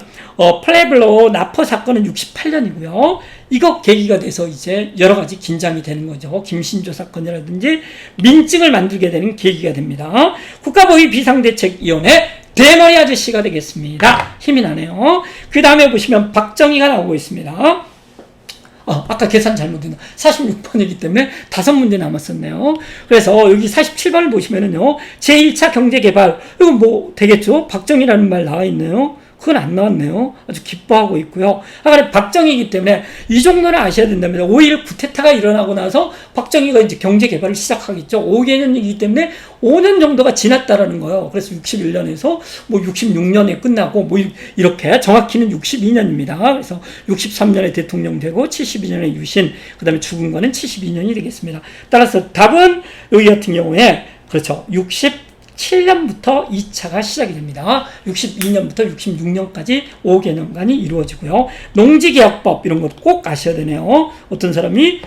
플레블로 나포 사건은 68년이고요. 이거 계기가 돼서 이제 여러 가지 긴장이 되는 거죠. 김신조 사건이라든지 민증을 만들게 되는 계기가 됩니다. 국가보위 비상대책위원회 대머리 아저씨가 되겠습니다. 힘이 나네요. 그 다음에 보시면 박정희가 나오고 있습니다. 아까 계산 잘못했나? 46번이기 때문에 5문제 남았었네요. 그래서 여기 47번을 보시면은요, 제1차 경제개발, 이거 뭐 되겠죠? 박정희라는 말 나와 있네요. 그건 안 나왔네요. 아주 기뻐하고 있고요. 하여간 박정희이기 때문에 이 정도는 아셔야 된답니다. 5.1 쿠데타가 일어나고 나서 박정희가 이제 경제 개발을 시작하겠죠. 5개년이기 때문에 5년 정도가 지났다라는 거예요. 그래서 61년에서 뭐 66년에 끝나고 뭐 이렇게 정확히는 62년입니다. 그래서 63년에 대통령 되고 72년에 유신, 그 다음에 죽은 거는 72년이 되겠습니다. 따라서 답은 여기 같은 경우에 그렇죠. 67년부터 2차가 시작이 됩니다. 62년부터 66년까지 5개년간이 이루어지고요. 농지개혁법 이런 것도 꼭 아셔야 되네요. 어떤 사람이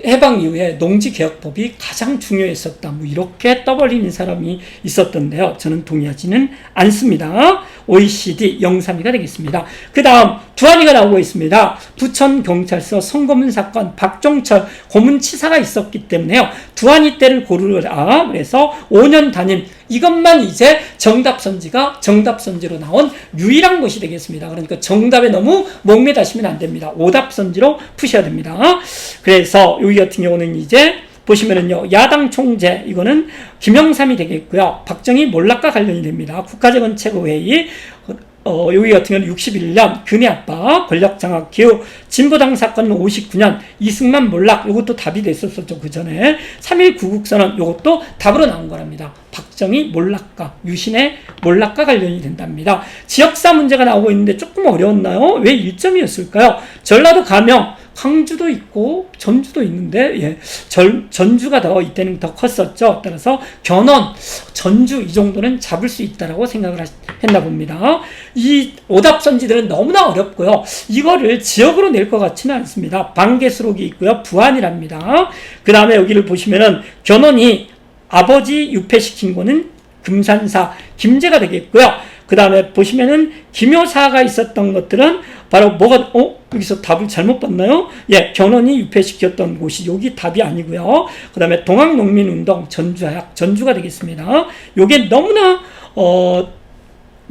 해방 이후에 농지개혁법이 가장 중요했었다. 뭐 이렇게 떠벌리는 사람이 있었던데요. 저는 동의하지는 않습니다. OECD 032가 되겠습니다. 그 다음 두한이가 나오고 있습니다. 부천경찰서 성고문 사건 박종철 고문치사가 있었기 때문에요. 두한이 때를 고르라. 그래서 5년 단임 이것만 이제 정답선지로 나온 유일한 것이 되겠습니다. 그러니까 정답에 너무 목매다시면 안 됩니다. 오답선지로 푸셔야 됩니다. 그래서 여기 같은 경우는 이제 보시면은요, 야당 총재, 이거는 김영삼이 되겠고요. 박정희 몰락과 관련이 됩니다. 국가재건 최고회의, 여기 같은 경우는 61년 금이 아빠 권력 장악 기후, 진보당 사건은 59년 이승만 몰락, 이것도 답이 됐었었죠. 그 전에 3.1 구국선언, 이것도 답으로 나온 거랍니다. 박정희 몰락과 유신의 몰락과 관련이 된답니다. 지역사 문제가 나오고 있는데 조금 어려웠나요? 왜 1점이었을까요? 전라도 가명, 광주도 있고 전주도 있는데 전주가 이때는 더 컸었죠. 따라서 견원, 전주 이 정도는 잡을 수 있다라고 생각을 했나 봅니다. 이 오답선지들은 너무나 어렵고요. 이거를 지역으로 낼 것 같지는 않습니다. 방개수록이 있고요. 부안이랍니다. 그 다음에 여기를 보시면은 견원이 아버지 유폐시킨 거는 금산사 김제가 되겠고요. 그 다음에 보시면은 기묘사가 있었던 것들은 바로 뭐가 여기서 답을 잘못 봤나요? 견원이 유폐시켰던 곳이 여기 답이 아니고요. 그 다음에 동학농민운동 전주가 되겠습니다. 요게 너무나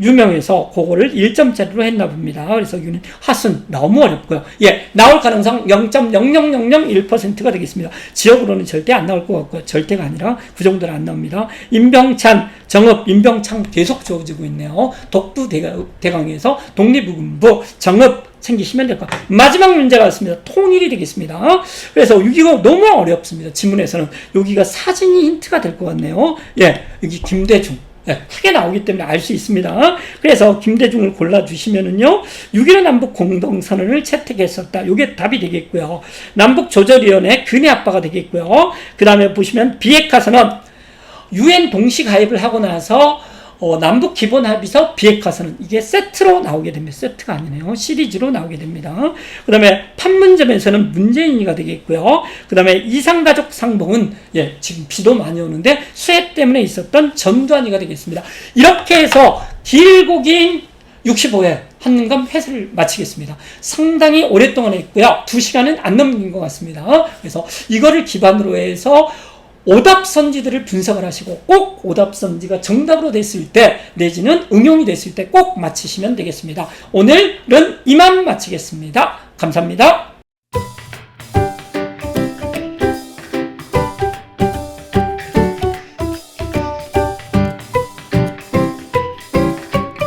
유명해서 그거를 1점짜리로 했나 봅니다. 그래서 여기는 하순 너무 어렵고요. 나올 가능성 0.0001%가 되겠습니다. 지역으로는 절대 안 나올 것 같고요. 절대가 아니라 그 정도는 안 나옵니다. 임병찬, 정읍, 임병창 계속 주어지고 있네요. 독두 대강에서 독립의군부, 정읍 챙기시면 될 것 같아요. 마지막 문제가 왔습니다. 통일이 되겠습니다. 그래서 이거 너무 어렵습니다. 지문에서는 여기가 사진이 힌트가 될 것 같네요. 여기 김대중. 크게 나오기 때문에 알 수 있습니다. 그래서 김대중을 골라주시면은요, 6.15 남북 공동선언을 채택했었다. 이게 답이 되겠고요. 남북조절위원회 근혜 아빠가 되겠고요. 그 다음에 보시면 비핵화선언, UN 동시 가입을 하고 나서 남북 기본합의서 비핵화선언, 이게 세트로 나오게 됩니다. 세트가 아니네요. 시리즈로 나오게 됩니다. 그 다음에 판문점에서는 문재인이가 되겠고요. 그 다음에 이상가족 상봉은 지금 비도 많이 오는데 수해 때문에 있었던 전두환이가 되겠습니다. 이렇게 해서 길고 긴 65회 한능검 해설을 마치겠습니다. 상당히 오랫동안 했고요. 2시간은 안 넘긴 것 같습니다. 그래서 이거를 기반으로 해서 오답선지들을 분석을 하시고 꼭 오답선지가 정답으로 됐을 때 내지는 응용이 됐을 때 꼭 맞히시면 되겠습니다. 오늘은 이만 마치겠습니다. 감사합니다.